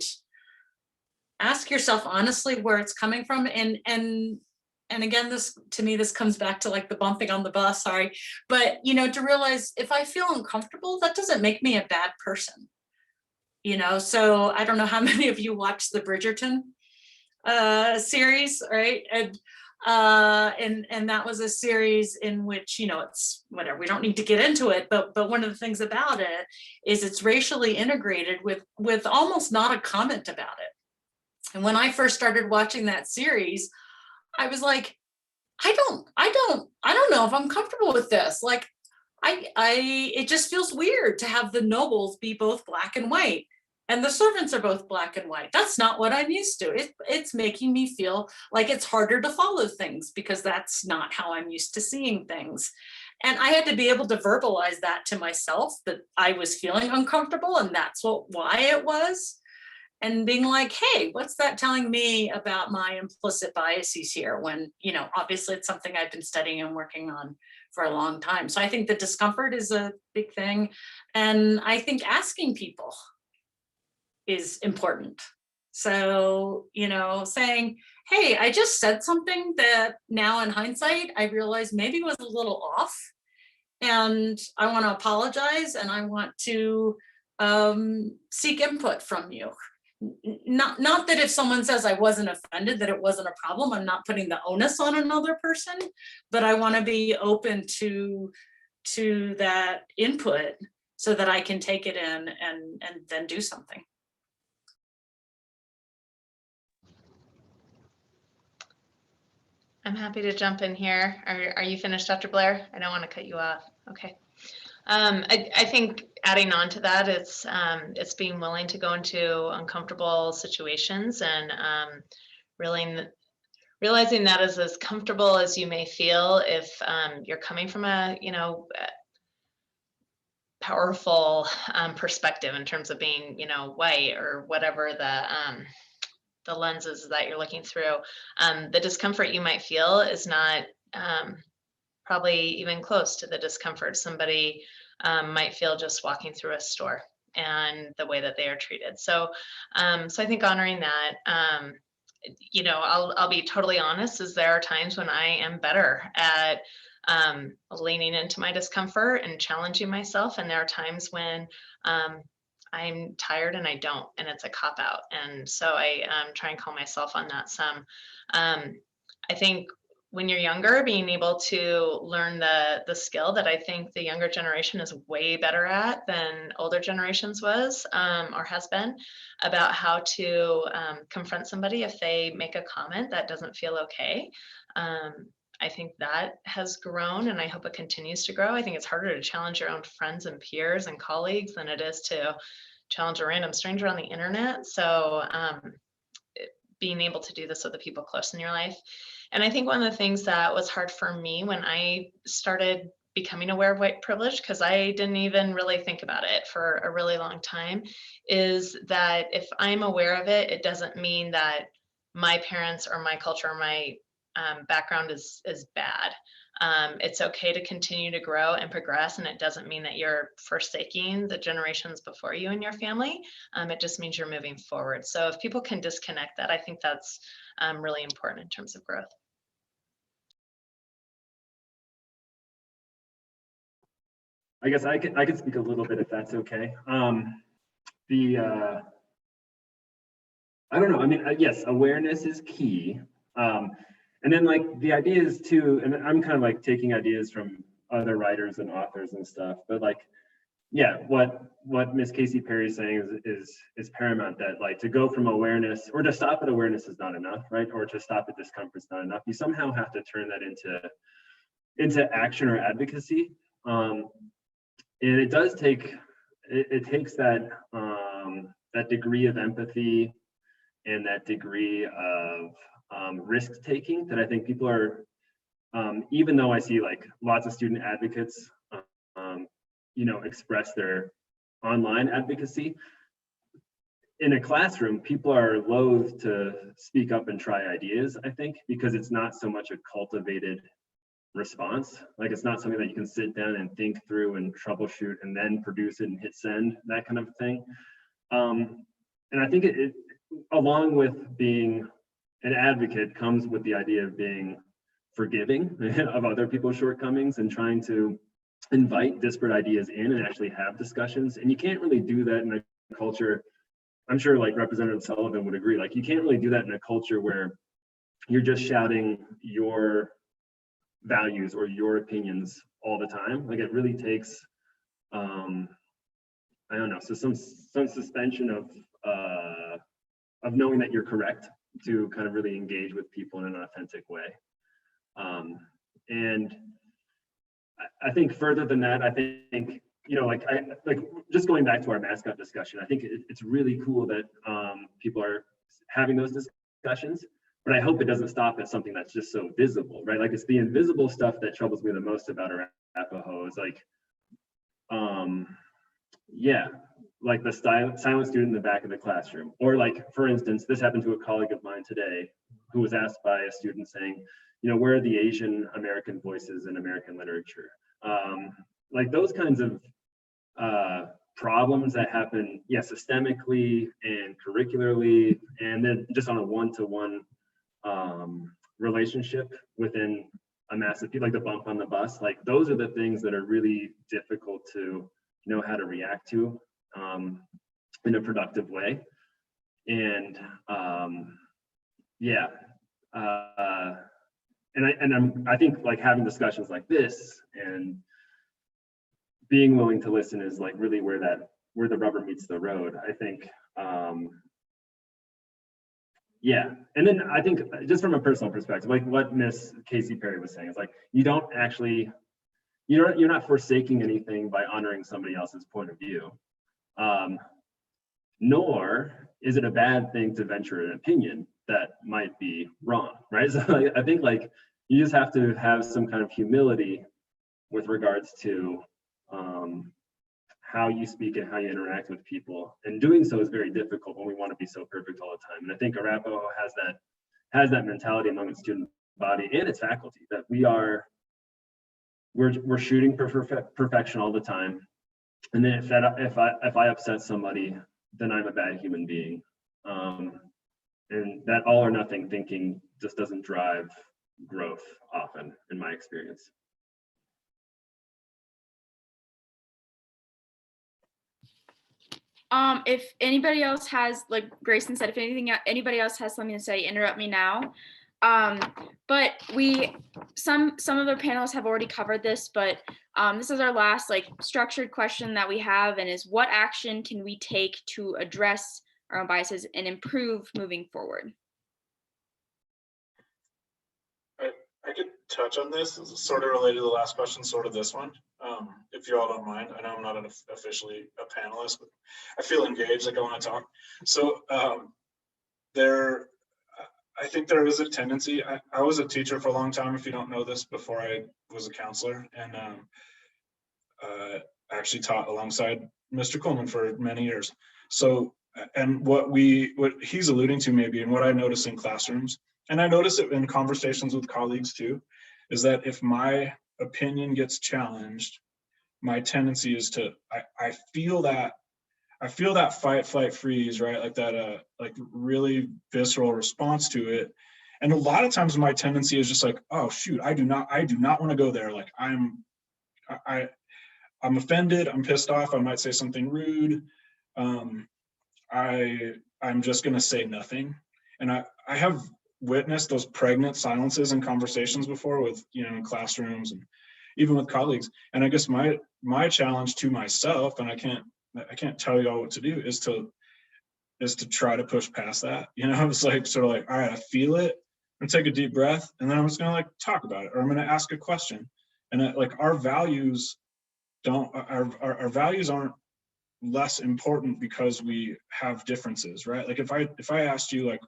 ask yourself honestly where it's coming from. And again, this to me, this comes back to like the bumping on the bus, sorry. But you know, to realize if I feel uncomfortable, that doesn't make me a bad person. You know, so I don't know how many of you watched the Bridgerton series, right? And that was a series in which, you know, it's whatever, we don't need to get into it, but one of the things about it is it's racially integrated with almost not a comment about it. And when I first started watching that series, I was like, I don't know if I'm comfortable with this. Like, it just feels weird to have the nobles be both black and white and the servants are both black and white. That's not what I'm used to. It's making me feel like it's harder to follow things because that's not how I'm used to seeing things. And I had to be able to verbalize that to myself, that I was feeling uncomfortable and that's why it was. And being like, hey, what's that telling me about my implicit biases here, when, you know, obviously it's something I've been studying and working on for a long time. So I think the discomfort is a big thing. And I think asking people is important. So, you know, saying, hey, I just said something that now in hindsight, I realized maybe was a little off. And I want to apologize and I want to seek input from you. Not that if someone says I wasn't offended, that it wasn't a problem, I'm not putting the onus on another person, but I want to be open to that input so that I can take it in and then do something. I'm happy to jump in here. Are you finished, Dr. Blair? I don't want to cut you off. Okay. I think adding on to that, it's being willing to go into uncomfortable situations and realizing that is as comfortable as you may feel if you're coming from a, you know, powerful perspective in terms of being, you know, white or whatever the lenses that you're looking through. The discomfort you might feel is not probably even close to the discomfort somebody might feel just walking through a store and the way that they are treated. So, so I think honoring that, you know, I'll be totally honest, is there are times when I am better at leaning into my discomfort and challenging myself. And there are times when I'm tired and I don't, and it's a cop out. And so I try and call myself on that some. I think when you're younger, being able to learn the skill that I think the younger generation is way better at than older generations was or has been, about how to confront somebody if they make a comment that doesn't feel okay. I think that has grown and I hope it continues to grow. I think it's harder to challenge your own friends and peers and colleagues than it is to challenge a random stranger on the internet. So being able to do this with the people close in your life. And I think one of the things that was hard for me when I started becoming aware of white privilege, because I didn't even really think about it for a really long time, is that if I'm aware of it, it doesn't mean that my parents or my culture or my background is bad. It's okay to continue to grow and progress, and it doesn't mean that you're forsaking the generations before you in your family. It just means you're moving forward. So if people can disconnect that, I think that's really important in terms of growth. I guess I could speak a little bit if that's okay. I don't know. I mean, yes, awareness is key. And then like the ideas too, and I'm kind of like taking ideas from other writers and authors and stuff, but like, yeah, what Miss Casey Perry is saying is paramount, that like to go from awareness or to stop at awareness is not enough, right? Or to stop at discomfort is not enough. You somehow have to turn that into action or advocacy. And it does take, it takes that that degree of empathy and that degree of risk taking that I think people are, even though I see like lots of student advocates, you know, express their online advocacy, in a classroom, people are loath to speak up and try ideas, I think, because it's not so much a cultivated response. Like it's not something that you can sit down and think through and troubleshoot and then produce it and hit send, that kind of thing. And I think it along with being an advocate comes with the idea of being forgiving of other people's shortcomings and trying to invite disparate ideas in and actually have discussions. And you can't really do that in a culture, I'm sure like Representative Sullivan would agree, like you can't really do that in a culture where you're just shouting your values or your opinions all the time. Like it really takes, I don't know, so some suspension of knowing that you're correct to kind of really engage with people in an authentic way. And I think further than that, I think, you know, like just going back to our mascot discussion, I think it's really cool that people are having those discussions, but I hope it doesn't stop at something that's just so visible, right? Like it's the invisible stuff that troubles me the most about Arapahoe is like, yeah, like the silent student in the back of the classroom. Or like, for instance, this happened to a colleague of mine today who was asked by a student saying, you know, where are the Asian American voices in American literature? Like those kinds of problems that happen, yeah, systemically and curricularly, and then just on a one-to-one relationship within a massive, like the bump on the bus, like those are the things that are really difficult to know how to react to in a productive way. And yeah, I think like having discussions like this and being willing to listen is like really where the rubber meets the road, I think. Yeah, and then I think just from a personal perspective, like what Miss Casey Perry was saying, is like you don't actually, you're not forsaking anything by honoring somebody else's point of view, nor is it a bad thing to venture an opinion that might be wrong, right? So like, I think like you just have to have some kind of humility with regards to how you speak and how you interact with people, and doing so is very difficult when we want to be so perfect all the time. And I think Arapahoe has that mentality among its student body and its faculty that we're shooting for perfection all the time. And then if I upset somebody, then I'm a bad human being. And that all or nothing thinking just doesn't drive growth often, in my experience. If anybody else has, like Grayson said, if anybody else has something to say, interrupt me now. But some of the panelists have already covered this, but this is our last like structured question that we have, and is what action can we take to address our own biases and improve moving forward? I could touch on this. It's sort of related to the last question, sort of this one. If you all don't mind. I know I'm not officially a panelist, but I feel engaged, like I want to talk. So I think there is a tendency. I was a teacher for a long time, if you don't know this, before I was a counselor, and I actually taught alongside Mr. Coleman for many years. So, and what he's alluding to maybe, and what I notice in classrooms, and I notice it in conversations with colleagues too, is that if my opinion gets challenged, my tendency is to, I feel that fight, flight, freeze, right? Like that, like really visceral response to it. And a lot of times my tendency is just like, oh shoot, I do not want to go there. Like I'm offended, I'm pissed off, I might say something rude. I'm just gonna say nothing. And I have witnessed those pregnant silences in conversations before with, in classrooms and even with colleagues. And I guess my challenge to myself, and I can't tell y'all what to do, is to try to push past that. It's like sort of like, all right, I feel it. I'm gonna take a deep breath, and then I'm just gonna like talk about it, or I'm gonna ask a question. And like our values aren't less important because we have differences, right? Like if I asked you like,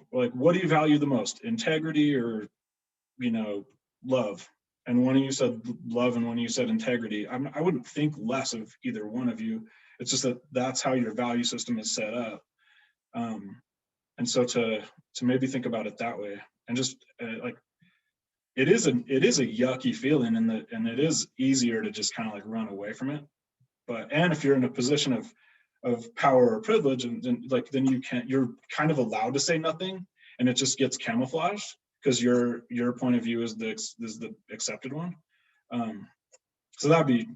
what do you value the most, integrity or love? And one of you said love and one of you said integrity. I wouldn't think less of either one of you. It's just that that's how your value system is set up. And so to maybe think about it that way, and just like, it is a yucky feeling, and it is easier to just kind of like run away from it. And if you're in a position of power or privilege, and then you're kind of allowed to say nothing, and it just gets camouflaged because your point of view is the accepted one. So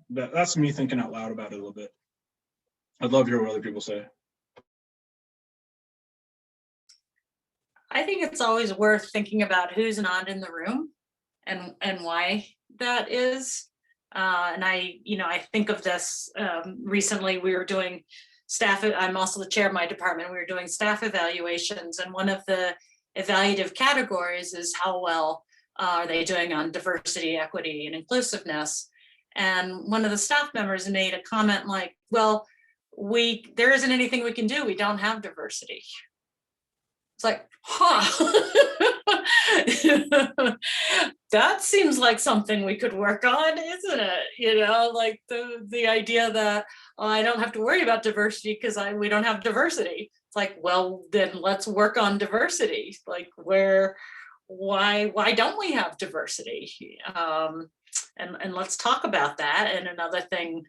that's me thinking out loud about it a little bit. I'd love to hear what other people say. I think it's always worth thinking about who's not in the room and why that is. And I think of this recently. We were doing staff. I'm also the chair of my department. We were doing staff evaluations, and one of the evaluative categories is how well are they doing on diversity, equity, and inclusiveness? And one of the staff members made a comment like, well, there isn't anything we can do. We don't have diversity. It's like, that seems like something we could work on, isn't it? You know, like the idea that, oh, I don't have to worry about diversity because we don't have diversity. It's like, well, then let's work on diversity. Like why don't we have diversity? And let's talk about that. And another thing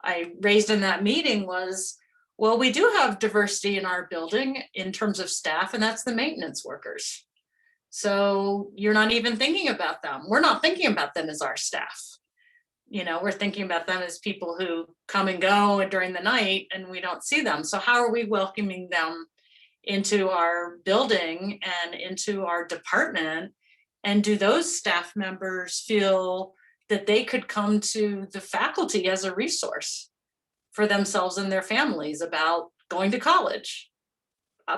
I raised in that meeting was, well, we do have diversity in our building in terms of staff, and that's the maintenance workers. So you're not even thinking about them. We're not thinking about them as our staff. You know, we're thinking about them as people who come and go during the night and we don't see them. So how are we welcoming them into our building and into our department? And do those staff members feel that they could come to the faculty as a resource for themselves and their families about going to college?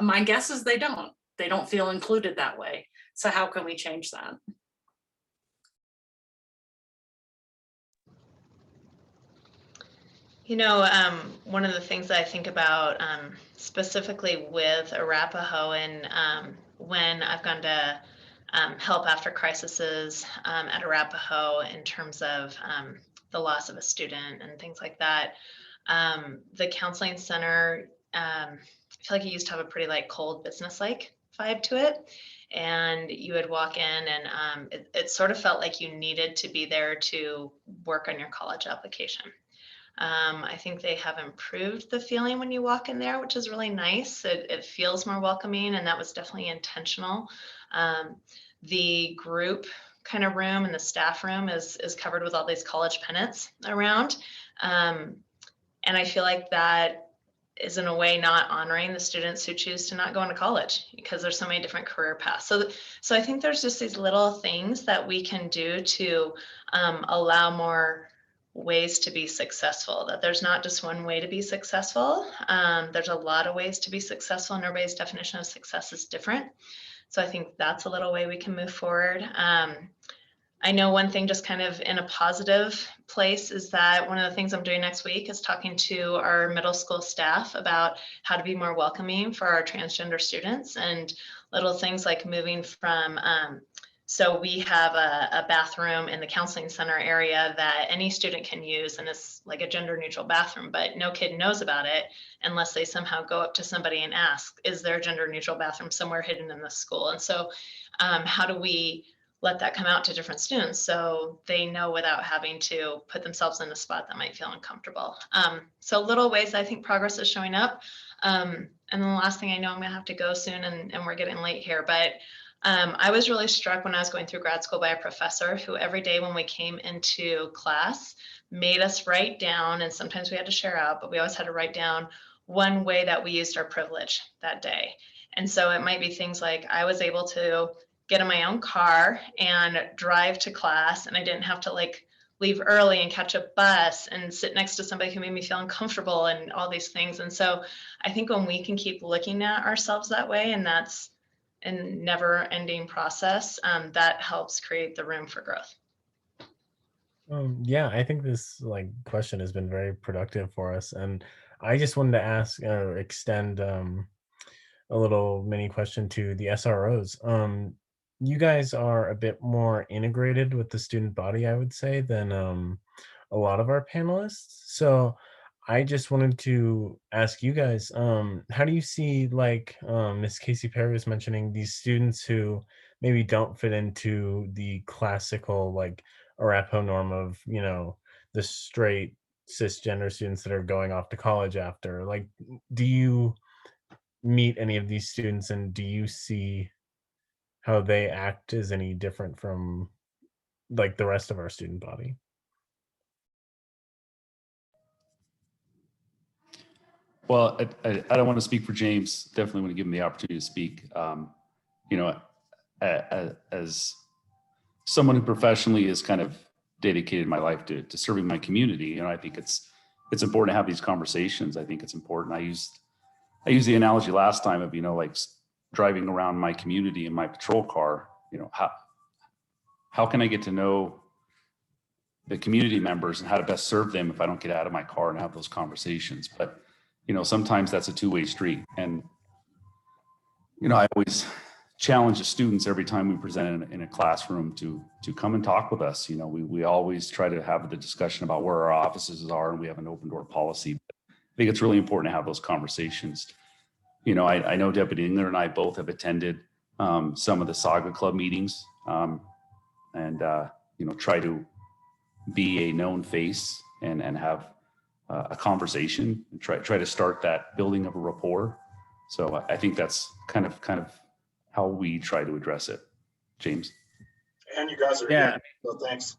My guess is they don't feel included that way. So how can we change that? You know, one of the things that I think about specifically with Arapahoe and when I've gone to help after crises at Arapahoe in terms of the loss of a student and things like that, the counseling center, I feel like it used to have a pretty like cold business-like vibe to it. And you would walk in and it sort of felt like you needed to be there to work on your college application. I think they have improved the feeling when you walk in there, which is really nice. It feels more welcoming, and that was definitely intentional. The group kind of room and the staff room is covered with all these college pennants around. And I feel like that is in a way not honoring the students who choose to not go into college because there's so many different career paths. So I think there's just these little things that we can do to allow more ways to be successful, that there's not just one way to be successful. There's a lot of ways to be successful, and everybody's definition of success is different. So I think that's a little way we can move forward. I know one thing just kind of in a positive place is that one of the things I'm doing next week is talking to our middle school staff about how to be more welcoming for our transgender students, and little things like moving from, so we have a bathroom in the counseling center area that any student can use, and it's like a gender neutral bathroom, but no kid knows about it unless they somehow go up to somebody and ask, is there a gender neutral bathroom somewhere hidden in the school? And so how do we let that come out to different students so they know without having to put themselves in a spot that might feel uncomfortable? So little ways I think progress is showing up. And then the last thing, I know I'm gonna have to go soon and we're getting late here, but I was really struck when I was going through grad school by a professor who every day when we came into class made us write down, and sometimes we had to share out, but we always had to write down one way that we used our privilege that day. And so it might be things like I was able to get in my own car and drive to class, and I didn't have to like leave early and catch a bus and sit next to somebody who made me feel uncomfortable and all these things. And so I think when we can keep looking at ourselves that way, and that's a never ending process, that helps create the room for growth. Yeah, I think this question has been very productive for us, and I just wanted to ask or extend a little mini question to the SROs. You guys are a bit more integrated with the student body, I would say, than a lot of our panelists. So I just wanted to ask you guys, how do you see, Miss Casey Perry was mentioning, these students who maybe don't fit into the classical Arapahoe norm of, the straight cisgender students that are going off to college after? Do you meet any of these students, and do you see how they act is any different from the rest of our student body? Well, I don't want to speak for James. Definitely want to give him the opportunity to speak. As someone who professionally has kind of dedicated my life to serving my community, I think it's important to have these conversations. I think it's important. I used the analogy last time of, driving around my community in my patrol car, how can I get to know the community members and how to best serve them if I don't get out of my car and have those conversations? But, sometimes that's a two-way street. And, I always challenge the students every time we present in a classroom to come and talk with us. We always try to have the discussion about where our offices are, and we have an open door policy. I think it's really important to have those conversations. I know Deputy Engler and I both have attended some of the Saga Club meetings, and try to be a known face and have a conversation and try to start that building of a rapport. So I think that's kind of how we try to address it. James. And you guys are Yeah. here, so thanks.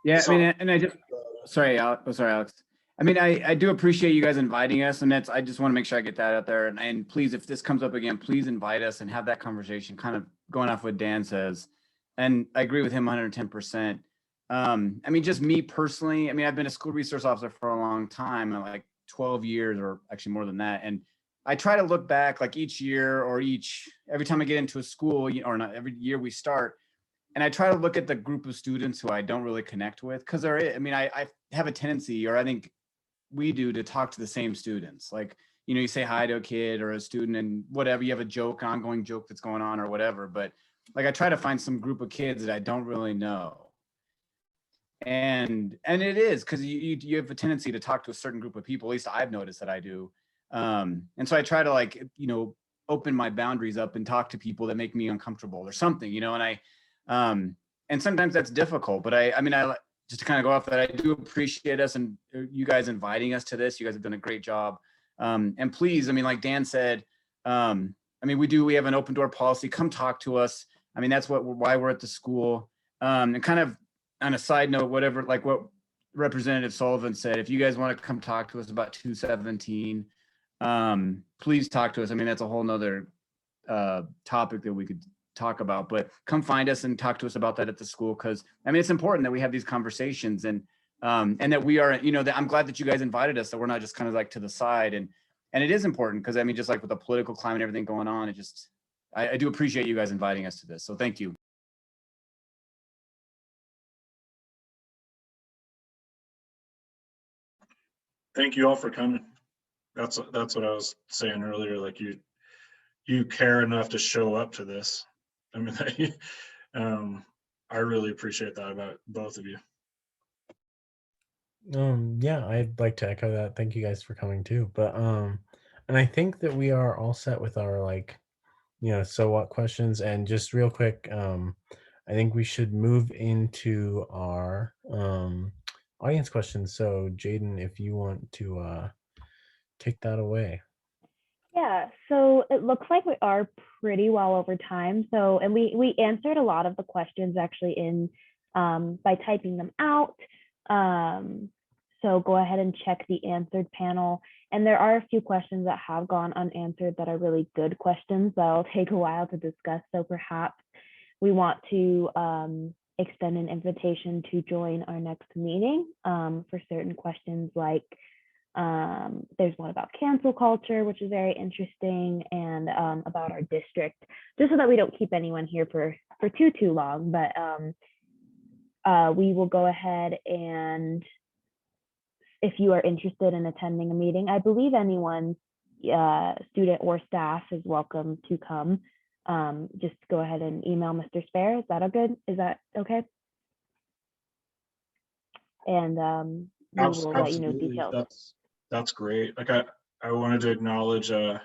Yeah, So- I mean, and I just, sorry, Alex. I mean, I do appreciate you guys inviting us, and I just want to make sure I get that out there. And please, if this comes up again, please invite us and have that conversation, kind of going off what Dan says. And I agree with him 110%. I mean, just me personally, I mean, I've been a school resource officer for a long time, like 12 years, or actually more than that. And I try to look back like each year or every time I get into a school, or not every year we start, and I try to look at the group of students who I don't really connect with, because I have a tendency, or I think we do, to talk to the same students. Like, you say hi to a kid or a student and whatever, you have a joke, ongoing joke that's going on or whatever. But like, I try to find some group of kids that I don't really know. And it is because you have a tendency to talk to a certain group of people. At least I've noticed that I do. And so I try to open my boundaries up and talk to people that make me uncomfortable or something, and sometimes that's difficult, but I just to kind of go off that, I do appreciate us and you guys inviting us to this. You guys have done a great job. And please, like Dan said, we have an open door policy. Come talk to us. That's why we're at the school. And kind of on a side note, whatever, like what Representative Sullivan said, if you guys want to come talk to us about 217, please talk to us. That's a whole nother topic that we could talk about, but come find us and talk to us about that at the school. Cause it's important that we have these conversations and that we are, that I'm glad that you guys invited us, that we're not just kind of like to the side. And it is important because just like with the political climate and everything going on, I do appreciate you guys inviting us to this. So thank you. Thank you all for coming. That's what I was saying earlier. Like you care enough to show up to this. I really appreciate that about both of you. Yeah, I'd like to echo that. Thank you guys for coming too. But and I think that we are all set with our so what questions. And just real quick, I think we should move into our audience questions. So Jaden, if you want to take that away. Yeah, so it looks like we are pretty well over time. So, and we answered a lot of the questions actually in by typing them out. So go ahead and check the answered panel. And there are a few questions that have gone unanswered that are really good questions that'll take a while to discuss. So perhaps we want to extend an invitation to join our next meeting for certain questions, like there's one about cancel culture, which is very interesting, and about our district, just so that we don't keep anyone here for too long. But we will go ahead, and if you are interested in attending a meeting, I believe anyone, student or staff, is welcome to come. Just go ahead and email Mr. Spare. Is that all good? Is that okay? And we will let you know details. That's great. Like I wanted to acknowledge the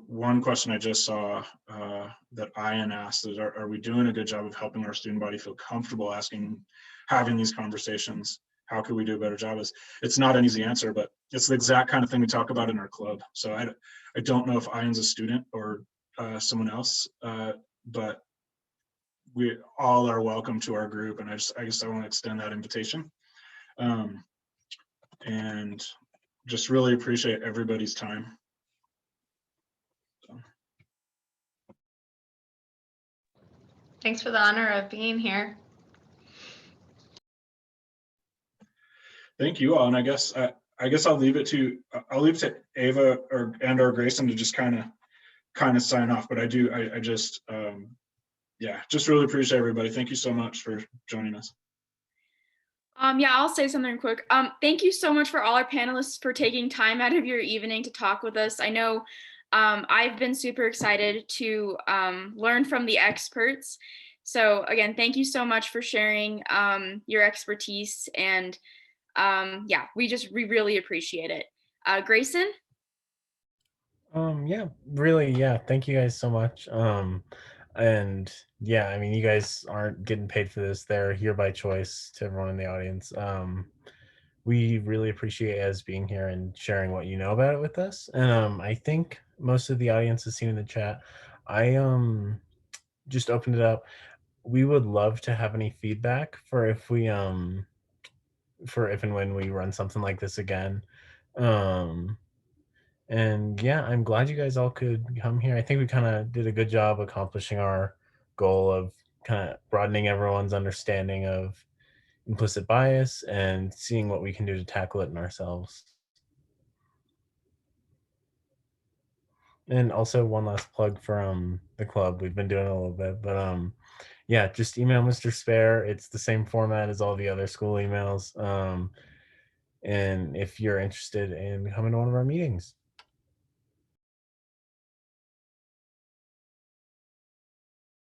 one question I just saw that Ian asked is, are we doing a good job of helping our student body feel comfortable having these conversations? How could we do a better job? It's not an easy answer, but it's the exact kind of thing we talk about in our club. So I don't know if Ian's a student or someone else, but we all are welcome to our group, and I guess I want to extend that invitation. And just really appreciate everybody's time. So. Thanks for the honor of being here. Thank you all, and I guess I'll leave it to Ava or Grayson to just kind of sign off. But I just yeah, just really appreciate everybody. Thank you so much for joining us. Yeah, I'll say something quick. Thank you so much for all our panelists for taking time out of your evening to talk with us. I know I've been super excited to learn from the experts. So again, thank you so much for sharing your expertise, and yeah, we really appreciate it. Grayson? Yeah, really, yeah. Thank you guys so much. And yeah, I mean, you guys aren't getting paid for this. They're here by choice to everyone in the audience. We really appreciate Az being here and sharing what you know about it with us. And I think most of the audience has seen in the chat. I just opened it up. We would love to have any feedback for if we for if and when we run something like this again. And yeah, I'm glad you guys all could come here. I think we kind of did a good job accomplishing our goal of kind of broadening everyone's understanding of implicit bias and seeing what we can do to tackle it in ourselves. And also one last plug for the club. We've been doing it a little bit, but yeah, just email Mr. Spare. It's the same format as all the other school emails. And if you're interested in coming to one of our meetings.